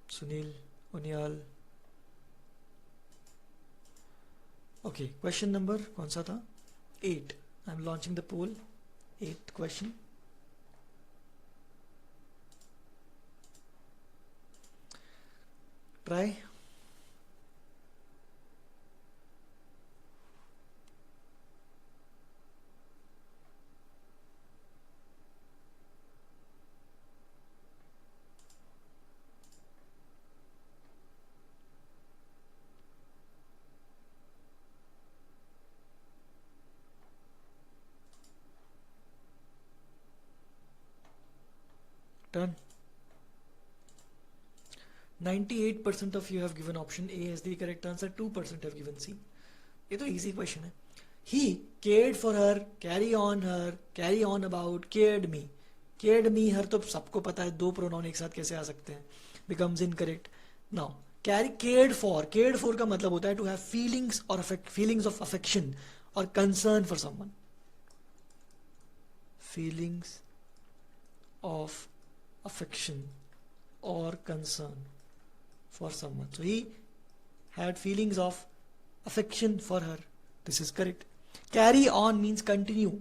[SPEAKER 1] Sunil Uniyal. Okay, question number कौन सा था? 8. I am launching the poll. 8th question. Try. Done. 98% of you have given option A as the correct answer. 2% have given C. ये तो easy question है. He cared for her, carry on about, cared me. Cared me, her तो सबको पता है, दो pronoun एक साथ कैसे आ सकते हैं. Becomes incorrect. Now, cared for का मतलब होता है to have feelings or feelings of affection or concern for someone. Feelings of affection or concern for someone. So he had feelings of affection for her. This is correct. Carry on means continue.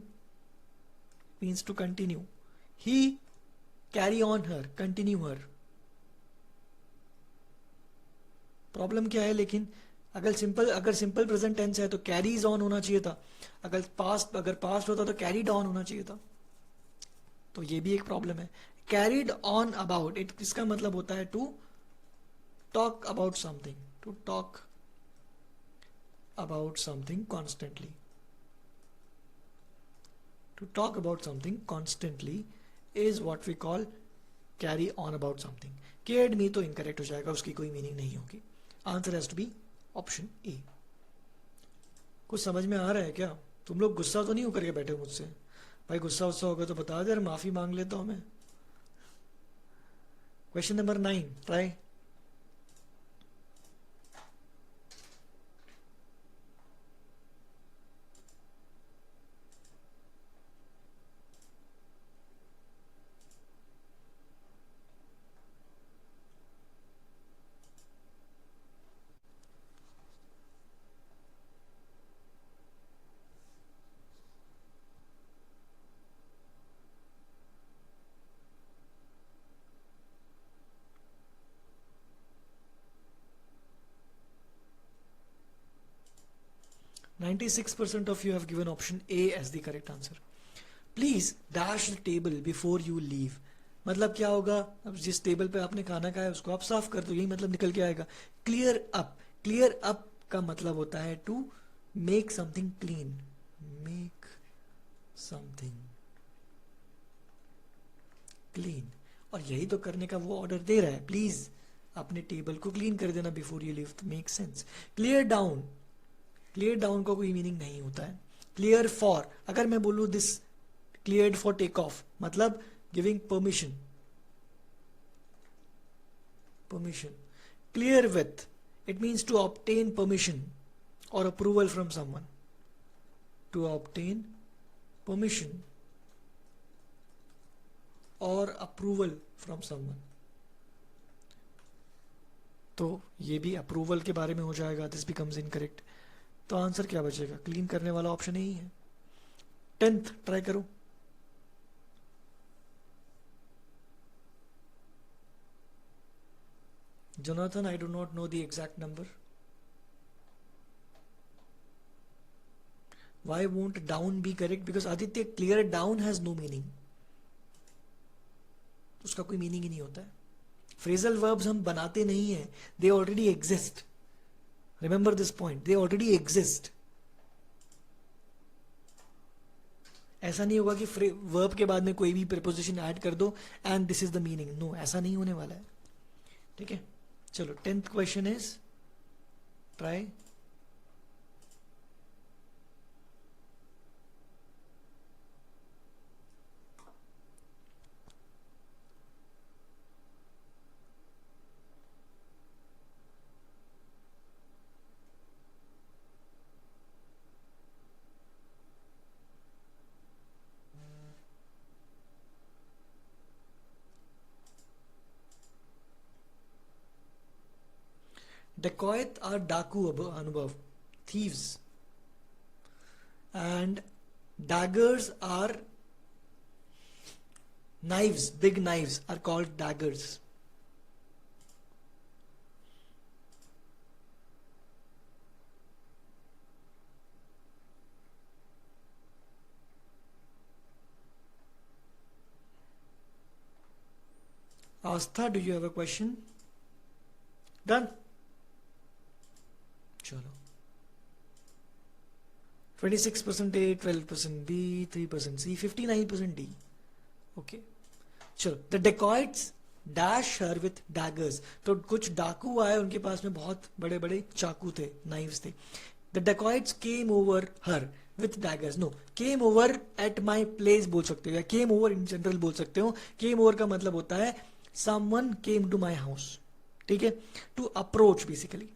[SPEAKER 1] Means to continue. He carry on her, continue her. Problem क्या है लेकिन अगर simple present tense है तो carries on होना चाहिए था. अगर पास्ट होता तो कैरीड ऑन होना चाहिए था. तो ये भी एक प्रॉब्लम है. कैरीड ऑन अबाउट, इसका मतलब होता है to talk about something. To talk about something constantly. To talk about something constantly is what we call carry on about something. Cared me तो इनकरेक्ट हो जाएगा, उसकी कोई मीनिंग नहीं होगी. Answer has to be option A. कुछ समझ में आ रहा है क्या? तुम लोग गुस्सा तो नहीं होकर के बैठे हो मुझसे? भाई गुस्सा होगा तो बता दे, माफी मांग लेता हूं मैं. Question number 9 try. %96 of you have given option A as the correct answer. Please dash the table before you leave. मतलब क्या होगा? अब जिस टेबल पे आपने खाना खाया उसको आप साफ कर दो, यही मतलब निकल के आएगा. Clear up. क्लियर अप का मतलब होता है to make something clean. Make something clean. और यही तो करने का वो ऑर्डर दे रहा है. प्लीज अपने टेबल को क्लीन कर देना before you leave. Make sense. Clear down. Clear down का कोई मीनिंग नहीं होता है. क्लियर फॉर, अगर मैं बोलूं this cleared for take off, मतलब giving permission. Permission. Clear with, it means to obtain permission और approval from someone. To obtain permission or approval from someone. तो ये भी अप्रूवल के बारे में हो जाएगा. This becomes incorrect. तो आंसर क्या बचेगा? क्लीन करने वाला ऑप्शन यही है. 10th ट्राई करो. Jonathan, I do not know the exact number. Why won't down be correct? Because Aditya, clear down has no meaning. उसका कोई मीनिंग ही नहीं होता है. फ्रेजल वर्ब्स हम बनाते नहीं हैं. They already exist. Remember this point. They already exist. ऐसा नहीं होगा कि वर्ब के बाद में कोई भी प्रीपोजिशन ऐड कर दो and this is the meaning. No, ऐसा नहीं होने वाला है. ठीक है, चलो 10th question is try. Dacoit are Daku Anubhav, thieves. And daggers are knives, big knives are called daggers. Astha, do you have a question? Done? चलो 26% A, 12% B, 3% C, 59% D. Okay. चलो the dacoits dash her with daggers. तो कुछ डाकू आए, उनके पास में बहुत बड़े बड़े चाकू थे, knives थे. The dacoits came over her with daggers. No, came over at my place बोल सकते हो, या came over in general बोल सकते हो. Came over का मतलब होता है someone came to my house. ठीक है, to approach basically.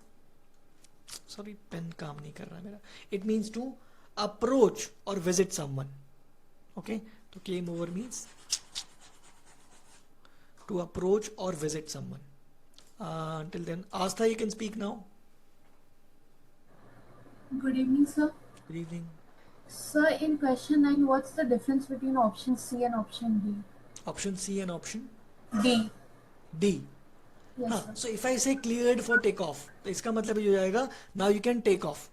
[SPEAKER 1] Sorry, pen काम नहीं कर रहा मेरा. इट मीन्स टू अप्रोच और विजिट समवन. ओके, तो came over means to approach और visit someone. Until then, Astha, you can speak now.
[SPEAKER 5] Good evening, sir.
[SPEAKER 1] Good evening.
[SPEAKER 5] Sir, in question 9, what's the difference between option C and option D?
[SPEAKER 1] Option C and option
[SPEAKER 5] D.
[SPEAKER 1] D.
[SPEAKER 5] Yes,
[SPEAKER 1] हाँ,
[SPEAKER 5] sir.
[SPEAKER 1] so if I say cleared for take off, तो इसका मतलब ये हो जाएगा now you can take off.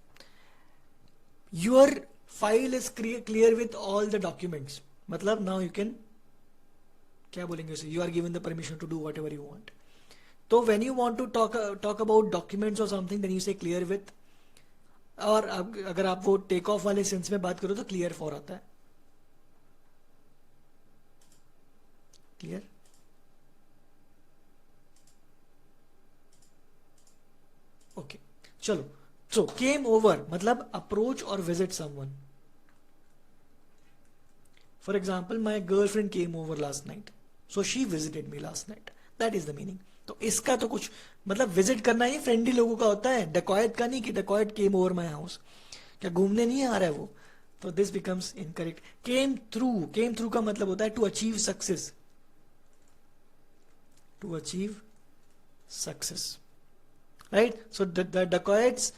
[SPEAKER 1] Your file is clear with all the documents. मतलब now you can, क्या बोलेंगे उसे, you are given the permission to do whatever you want. तो when you want to talk about documents or something, then you say clear with. और अगर आप वो take off वाले सेंस में बात करो तो clear for आता है. Clear? ओके, चलो. सो केम ओवर मतलब अप्रोच और visit someone. For example, my girlfriend came over last night, so she visited me last night. That is the meaning. तो इसका तो कुछ मतलब विजिट करना ही फ्रेंडली लोगों का होता है, डकॉयत का नहीं कि डकॉयत केम ओवर माई हाउस. क्या घूमने नहीं आ रहा है वो? तो this becomes incorrect. Came through का मतलब होता है to achieve success. To achieve success. Right? So the dacoits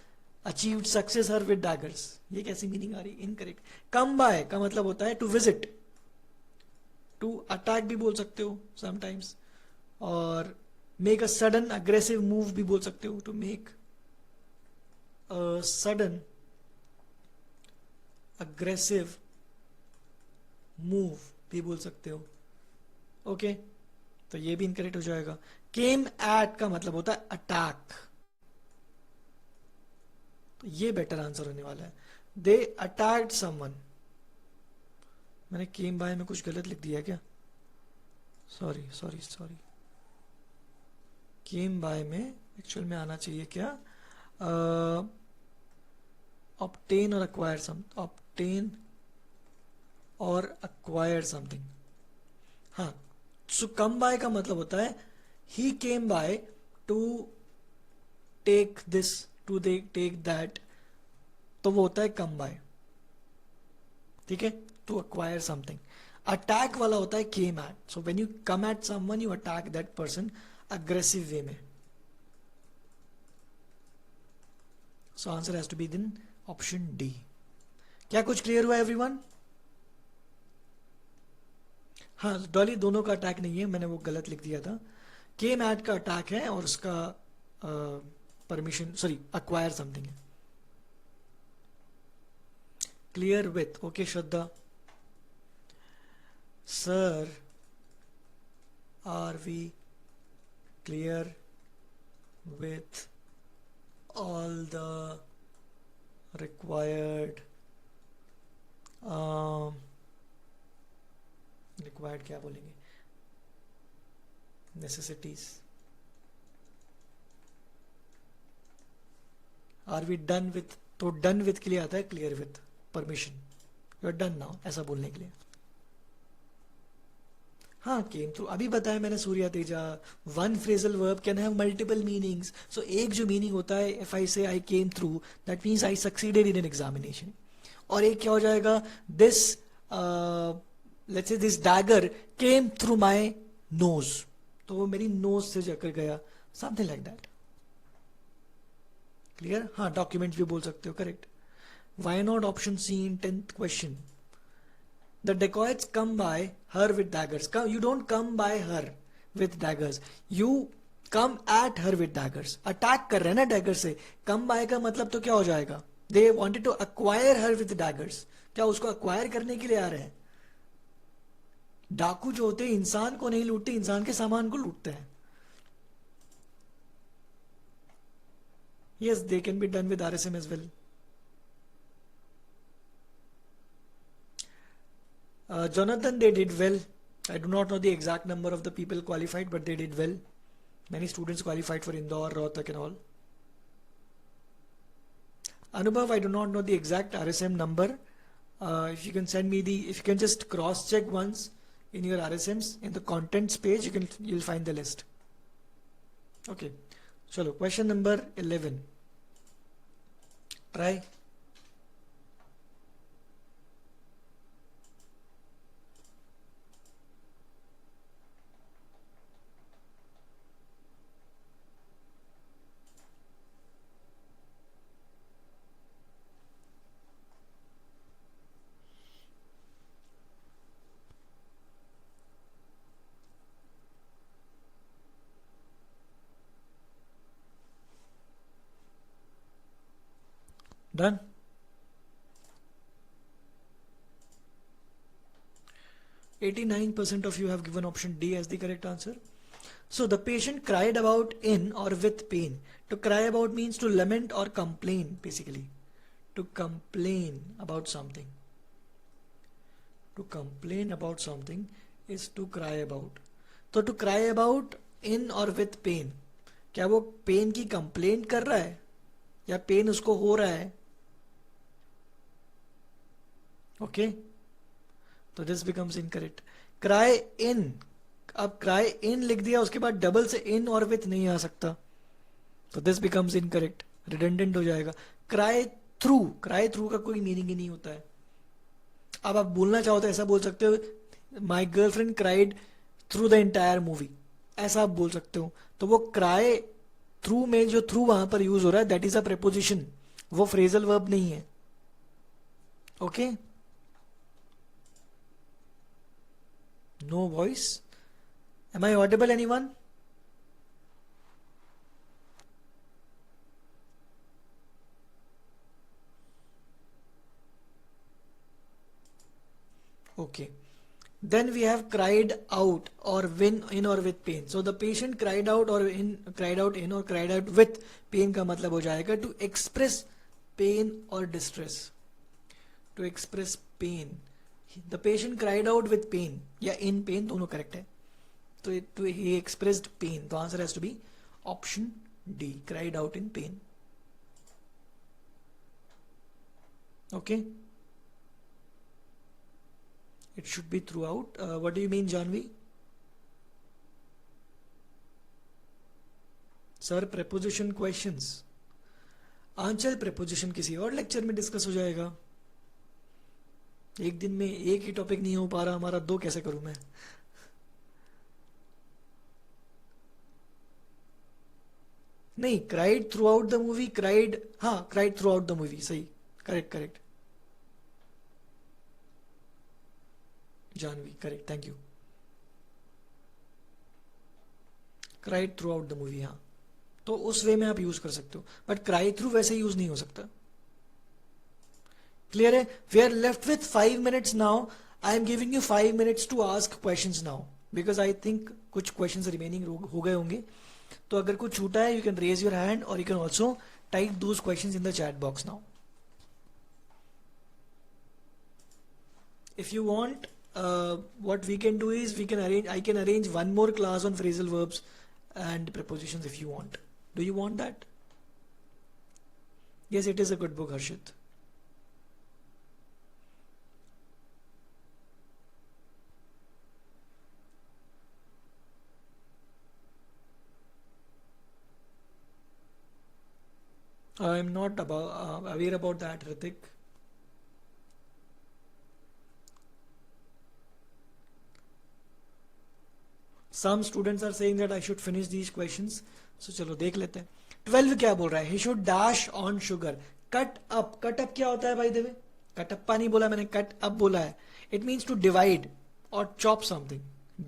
[SPEAKER 1] achieved success her with daggers. ये कैसी मीनिंग आ रही? इनकरेक्ट. कम बाय का मतलब होता है टू विजिट. टू अटैक भी बोल सकते हो समटाइम्स, और make a sudden aggressive move भी बोल सकते हो. To make a sudden aggressive move भी बोल सकते हो. ओके, तो ये भी इनकरेक्ट हो जाएगा. केम एट का मतलब होता है अटैक. ये बेटर आंसर होने वाला है. दे अटैक्ड समवन. मैंने केम बाय में कुछ गलत लिख दिया क्या? सॉरी. केम बाय में एक्चुअल में आना चाहिए क्या? ऑब्टेन और अक्वायर समथिंग. हाँ, सो कम बाय का मतलब होता है he came by to take this, to take that. तो वो होता है कम बाय. ठीक है, टू अक्वायर समथिंग. अटैक वाला होता है came at. So when you come at someone, you attack that person aggressive way में. So answer has to be then option D. क्या कुछ क्लियर हुआ एवरीवन? हाँ डॉली, दोनों का अटैक नहीं है, मैंने वो गलत लिख दिया था. केम एट का अटैक है और उसका परमिशन सॉरी अक्वायर समथिंग है. Clear with. Okay Shraddha. Sir are we clear with all the required required क्या बोलेंगे, necessities. Are we done with? तो done with के लिए आता है clear with permission. You are done now ऐसा बोलने के लिए. हाँ केम थ्रू अभी बताया मैंने Surya Teja. One phrasal verb can have multiple meanings. So एक जो मीनिंग होता है if I say I came through that means I succeeded in an examination. और एक क्या हो जाएगा, this let's say this dagger came through my nose, तो वो मेरी नोज से जाकर गया, समथिंग लाइक दैट. क्लियर. हाँ डॉक्यूमेंट भी बोल सकते हो. Correct. Why not option C in 10th question. The dacoits come by her with daggers. You don't come by her with daggers. You come at her with daggers. Attack कर रहे हैं ना dagger से. Come by का मतलब तो क्या हो जाएगा? They wanted to acquire her with daggers. क्या उसको acquire करने के लिए आ रहे हैं? डाकू जो होते हैं इंसान को नहीं लूटते, इंसान के सामान को लूटते हैं. Yes, they can be done with RSM as well. Jonathan, they did well. I do not know the exact number of the people qualified, but they did well. Many students qualified for Indore, Rohtak and all. Anubhav, I do not know the exact RSM number. If you can send me if you can just cross check once in your RSMs in the contents page, you'll find the list. Okay. So question number 11. Try. Done. %89% of you have given option D as the correct answer. So the patient cried about in or with pain. To cry about means to lament or complain, basically. To complain about something. To complain about something is to cry about. So to cry about in or with pain. क्या वो pen की complaint कर रहा है या pen उसको हो रहा है? ओके, तो this becomes incorrect. Cry in, अब क्राई इन लिख दिया, उसके बाद डबल से इन और विथ नहीं आ सकता, तो दिस बिकम्स इनकरेक्ट, रिडंडेंट हो जाएगा. क्राई थ्रू, क्राई थ्रू का कोई मीनिंग ही नहीं होता है. अब आप बोलना चाहो तो ऐसा बोल सकते हो, my girlfriend cried through the entire movie, ऐसा आप बोल सकते हो. तो वो क्राई थ्रू में जो थ्रू वहां पर यूज हो रहा है दैट इज अ प्रेपोजिशन, वो फ्रेजल वर्ब नहीं है. Okay, no voice. Am I audible anyone? Okay, then we have cried out or win in or with pain. So the patient cried out or cried out in or cried out with pain का मतलब हो जाएगा to express pain or distress. To express pain. The patient cried out with pain या in pain, दोनों correct है. तो he expressed pain. The answer has to be option D. Cried out in pain. Okay. It should be throughout. What do you mean, Janvi? Sir, preposition questions. Aanchal preposition किसी और lecture में discuss हो जाएगा. एक दिन में एक ही topic नहीं हो पा रहा हमारा, दो कैसे करूं मैं? नहीं, cried through out the movie, cried, हाँ cried through out the movie, सही, correct correct, Janhavi, correct, thank you. Cried through out the movie, हाँ, तो उस वे में आप यूज कर सकते हो, बट क्राई थ्रू वैसे यूज नहीं हो सकता। क्लियर है? We are left with 5 minutes now. I am giving you 5 minutes to ask questions now, because I think कुछ क्वेश्चंस रिमेनिंग हो गए होंगे। तो अगर कुछ छूटा है, you can raise your hand और you can also type those questions in the chat box now. If you want, what we can do is I can arrange one more class on phrasal verbs and prepositions if you want. Do you want that? Yes, it is a good book, Harshit. I am not aware about that, Ritik. Some students are saying that I should finish these questions. So चलो देख लेते हैं। 12 क्या बोल रहा है? He should dash on sugar. Cut up. Cut up क्या होता है by the way? Cut up नहीं बोला मैंने, cut up बोला है। It means to divide or chop something.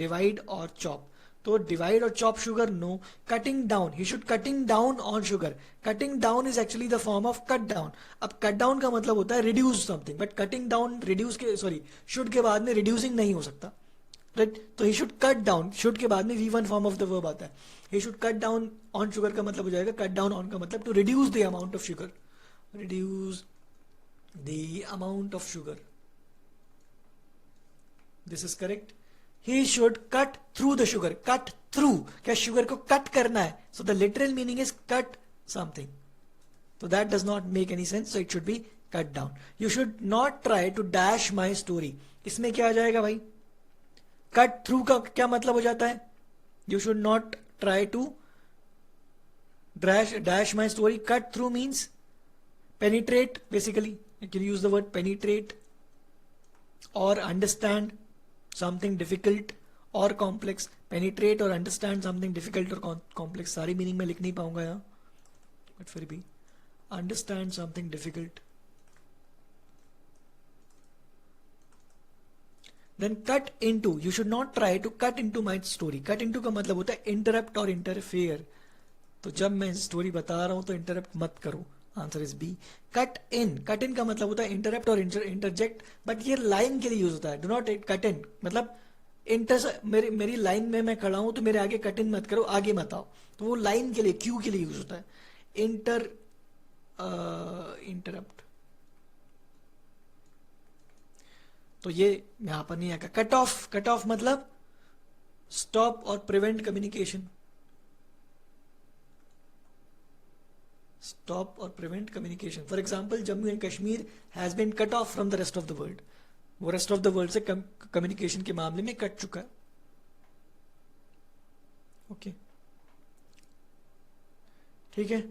[SPEAKER 1] Divide or chop. तो divide or chop sugar, no. Cutting down. He should cutting down on sugar. Cutting down is actually the form of cut down. अब cut down का मतलब होता है reduce something. But cutting down reduce के should के बाद में reducing नहीं हो सकता। राइट, तो ही शुड कट डाउन, शुड के बाद में V1 form of the verb आता है। He should cut down on sugar का मतलब हो जाएगा, कट डाउन ऑन का मतलब to reduce the amount of sugar, reduce the amount of sugar, this is correct. He should cut through the sugar, cut through, क्या sugar को cut करना है? So the literal meaning is cut something, तो that does not make any sense, so it should be cut down. You should not try to dash my story, इसमें क्या आ जाएगा भाई? Cut through का क्या मतलब हो जाता है? You should not try to dash my story. Cut through means penetrate, basically you can use the word penetrate और अंडरस्टैंड समथिंग डिफिकल्ट और कॉम्प्लेक्स। पेनिट्रेट और अंडरस्टैंड समथिंग डिफिकल्ट और कॉम्प्लेक्स, सारी मीनिंग में लिख नहीं पाऊंगा यहाँ, बट फिर भी understand something difficult. Then cut into, you should not try to cut into my story. Cut into का मतलब होता है interrupt और interfere, तो जब मैं स्टोरी बता रहा हूं तो interrupt मत करो, answer is B. Cut in, cut in का मतलब होता है interrupt और interject, बट ये लाइन के लिए यूज होता है। डू नॉट कट इन मतलब मेरी लाइन में मैं खड़ा हूं तो मेरे आगे कट इन मत करो, आगे मत आओ, तो वो लाइन के लिए, क्यू के लिए यूज होता है। इंटरप्ट, तो ये यहां पर नहीं आएगा। कट ऑफ, कट ऑफ मतलब स्टॉप और प्रिवेंट कम्युनिकेशन, स्टॉप और prevent communication. For example, Jammu and Kashmir has been cut off from the rest of the world, वो रेस्ट ऑफ द वर्ल्ड से कम्युनिकेशन के मामले में कट चुका है। ओके, ठीक है।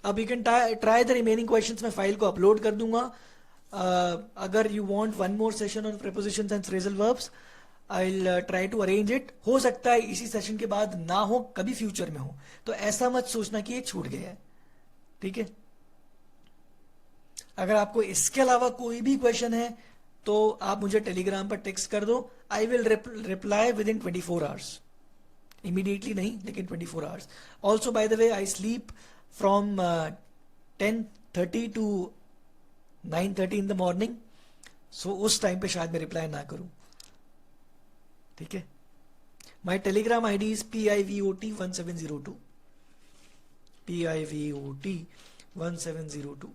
[SPEAKER 1] अब you can try the remaining questions, मैं फाइल को अपलोड कर दूंगा। अगर you want one more session on prepositions and phrasal verbs, I will try to arrange it. हो सकता है इसी सेशन के बाद ना हो, कभी फ्यूचर में हो, तो ऐसा मत सोचना कि ये छूट गया है, ठीक है। अगर आपको इसके अलावा कोई भी क्वेश्चन है तो आप मुझे टेलीग्राम पर टेक्स्ट कर दो, I will reply within 24 hours, immediately नहीं लेकिन 24 hours. Also by the way, I sleep from 10:30 to 9:30 in the morning, so उस टाइम पे शायद मैं रिप्लाई ना करूं, ठीक है। माई Telegram I D is PIVOT1702, PIVOT1702।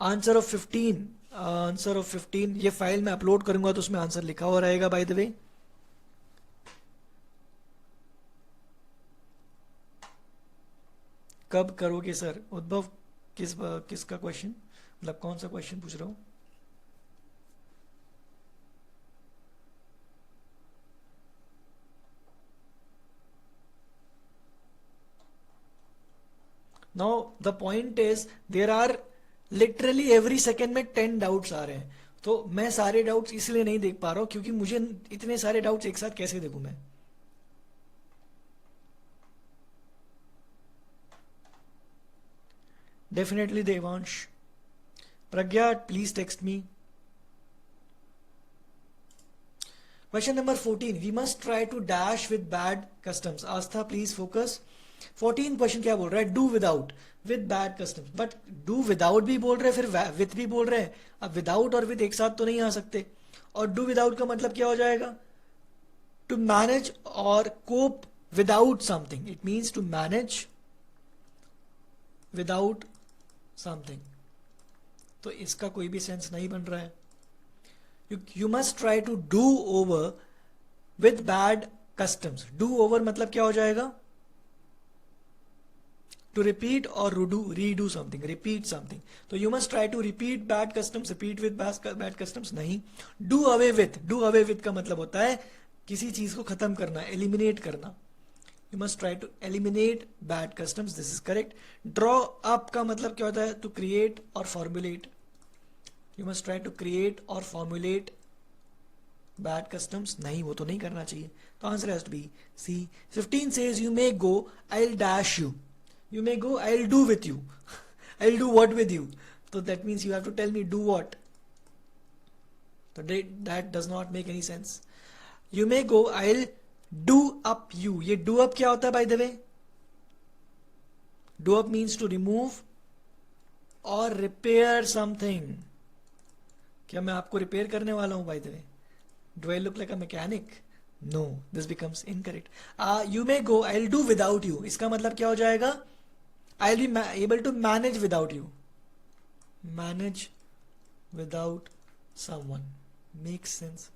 [SPEAKER 1] Answer of 15, answer of 15, ये फाइल मैं अपलोड करूंगा तो उसमें आंसर लिखा हुआ रहेगा बाय द वे। कब करोगे सर? उद्भव, किसका क्वेश्चन, मतलब कौन सा क्वेश्चन पूछ रहा हूं? Now the point is, there are literally every second में 10 डाउट्स आ रहे हैं, तो मैं सारे डाउट्स इसलिए नहीं देख पा रहा हूं क्योंकि मुझे इतने सारे डाउट्स एक साथ कैसे देखूं मैं. Definitely Devansh. Pragya, please text me. Question number 14. We must try to dash with bad customs. Astha, please focus. 14 question क्या बोल रहा है? Do without with bad customs. But do without भी बोल रहे हैं, फिर विथ भी बोल रहे हैं. अब विदाउट और विद एक साथ तो नहीं आ सकते. और डू विदाउट का मतलब क्या हो जाएगा? टू मैनेज और cope without something. It means to manage without something. तो इसका कोई भी सेंस नहीं बन रहा है. You must try to do over with bad customs. Do over मतलब क्या हो जाएगा? टू रिपीट और रीडू समथिंग, रिपीट समथिंग. तो you must try to repeat bad customs, repeat with bad customs नहीं. डू अवे विथ का मतलब होता है किसी चीज को खत्म करना, एलिमिनेट करना. You must try to eliminate bad customs. This is correct. Draw up का मतलब क्या होता है? To create or formulate. You must try to create or formulate bad customs. नहीं, वो तो नहीं करना चाहिए. तो answer has to be C. 15 says you may go, I'll dash you. You may go, I'll do with you. I'll do what with you? So that means you have to tell me do what. So that does not make any sense. You may go, I'll do up you. ये do up क्या होता है by the way? Do up means to remove और repair something. क्या मैं आपको repair करने वाला हूं by the way? Do I look like a mechanic? No, this becomes incorrect. You may go, I will do without you. इसका मतलब क्या हो जाएगा? I will be able to manage without you. Manage without someone makes sense.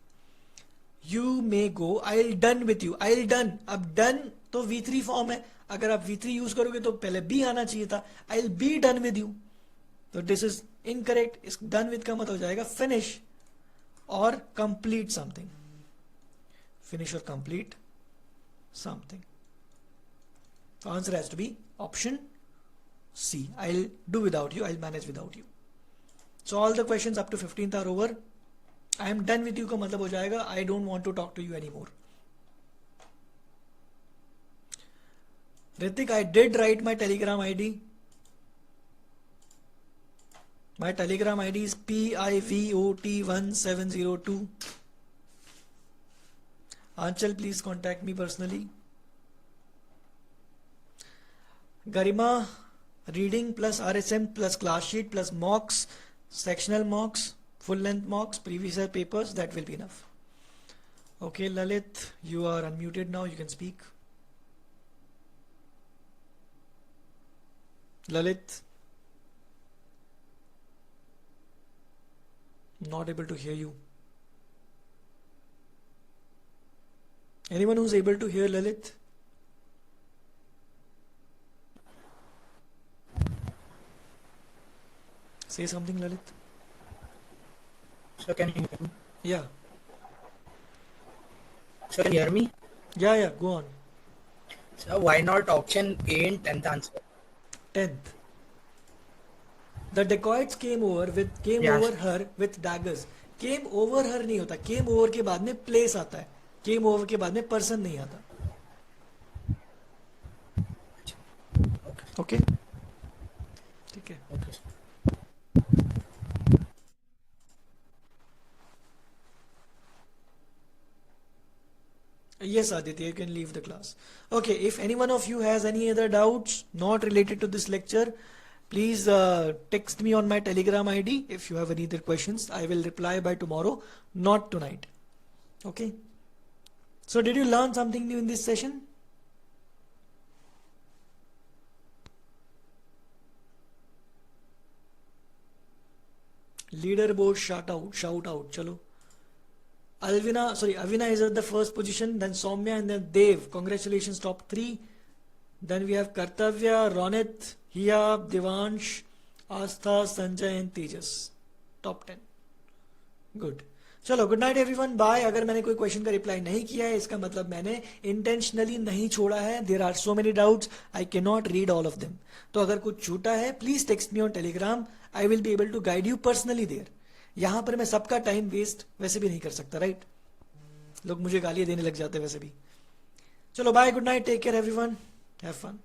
[SPEAKER 1] You may go, I'll done with you. I'll done. अब done तो V3 form है. अगर आप V3 यूज करोगे तो पहले B आना चाहिए था. I'll be done with you. तो this is incorrect. इस done with का मतलब हो जाएगा finish और complete something. Finish or complete something. The answer has to be option C. I'll do without you. I'll manage without you. So all the questions up to 15th are over. I am done with you का मतलब हो जाएगा I don't want to talk to you anymore. Ritik, I did write my Telegram ID. My Telegram ID is PIVOT1702. Anchal, please contact me personally. Garima, reading plus RSM plus class sheet plus mocks, sectional mocks, full length mocks, previous year papers, that will be enough. Okay, Lalit, you are unmuted now, you can speak. Lalit, not able to hear you. Anyone who's able to hear Lalit? Say something, Lalit.
[SPEAKER 6] So can you hear me?
[SPEAKER 1] Yeah.
[SPEAKER 6] So can you hear me?
[SPEAKER 1] Yeah, go on.
[SPEAKER 6] So why not option A in 10th answer?
[SPEAKER 1] 10th. The dacoits came over her with daggers. Came over her नहीं होता. Came over के बाद में place आता है. Came over के बाद में person नहीं आता. Okay. ठीक है.
[SPEAKER 6] Okay.
[SPEAKER 1] Yes, Aditya, you can leave the class. Okay, if any one of you has any other doubts not related to this lecture, please text me on my Telegram ID. If you have any other questions, I will reply by tomorrow, not tonight. Okay. So did you learn something new in this session? Leaderboard shout out. Chalo. Avina is at the first position, then Soumya and then Dev. Congratulations, top 3. Then we have Kartavya, Ronit, Hiya, Devansh, Astha, Sanjay and Tejas. Top 10. Good. चलो, good night everyone, bye. अगर मैंने कोई question का reply नहीं किया है इसका मतलब मैंने इंटेंशनली नहीं छोड़ा है. There are so many doubts, I can not read all of them. तो अगर कुछ छूटा है please text me on Telegram. I will be able to guide you personally there. यहां पर मैं सबका टाइम वेस्ट वैसे भी नहीं कर सकता, राइट? लोग मुझे गालियां देने लग जाते हैं वैसे भी। चलो bye, good night, take care everyone, have fun.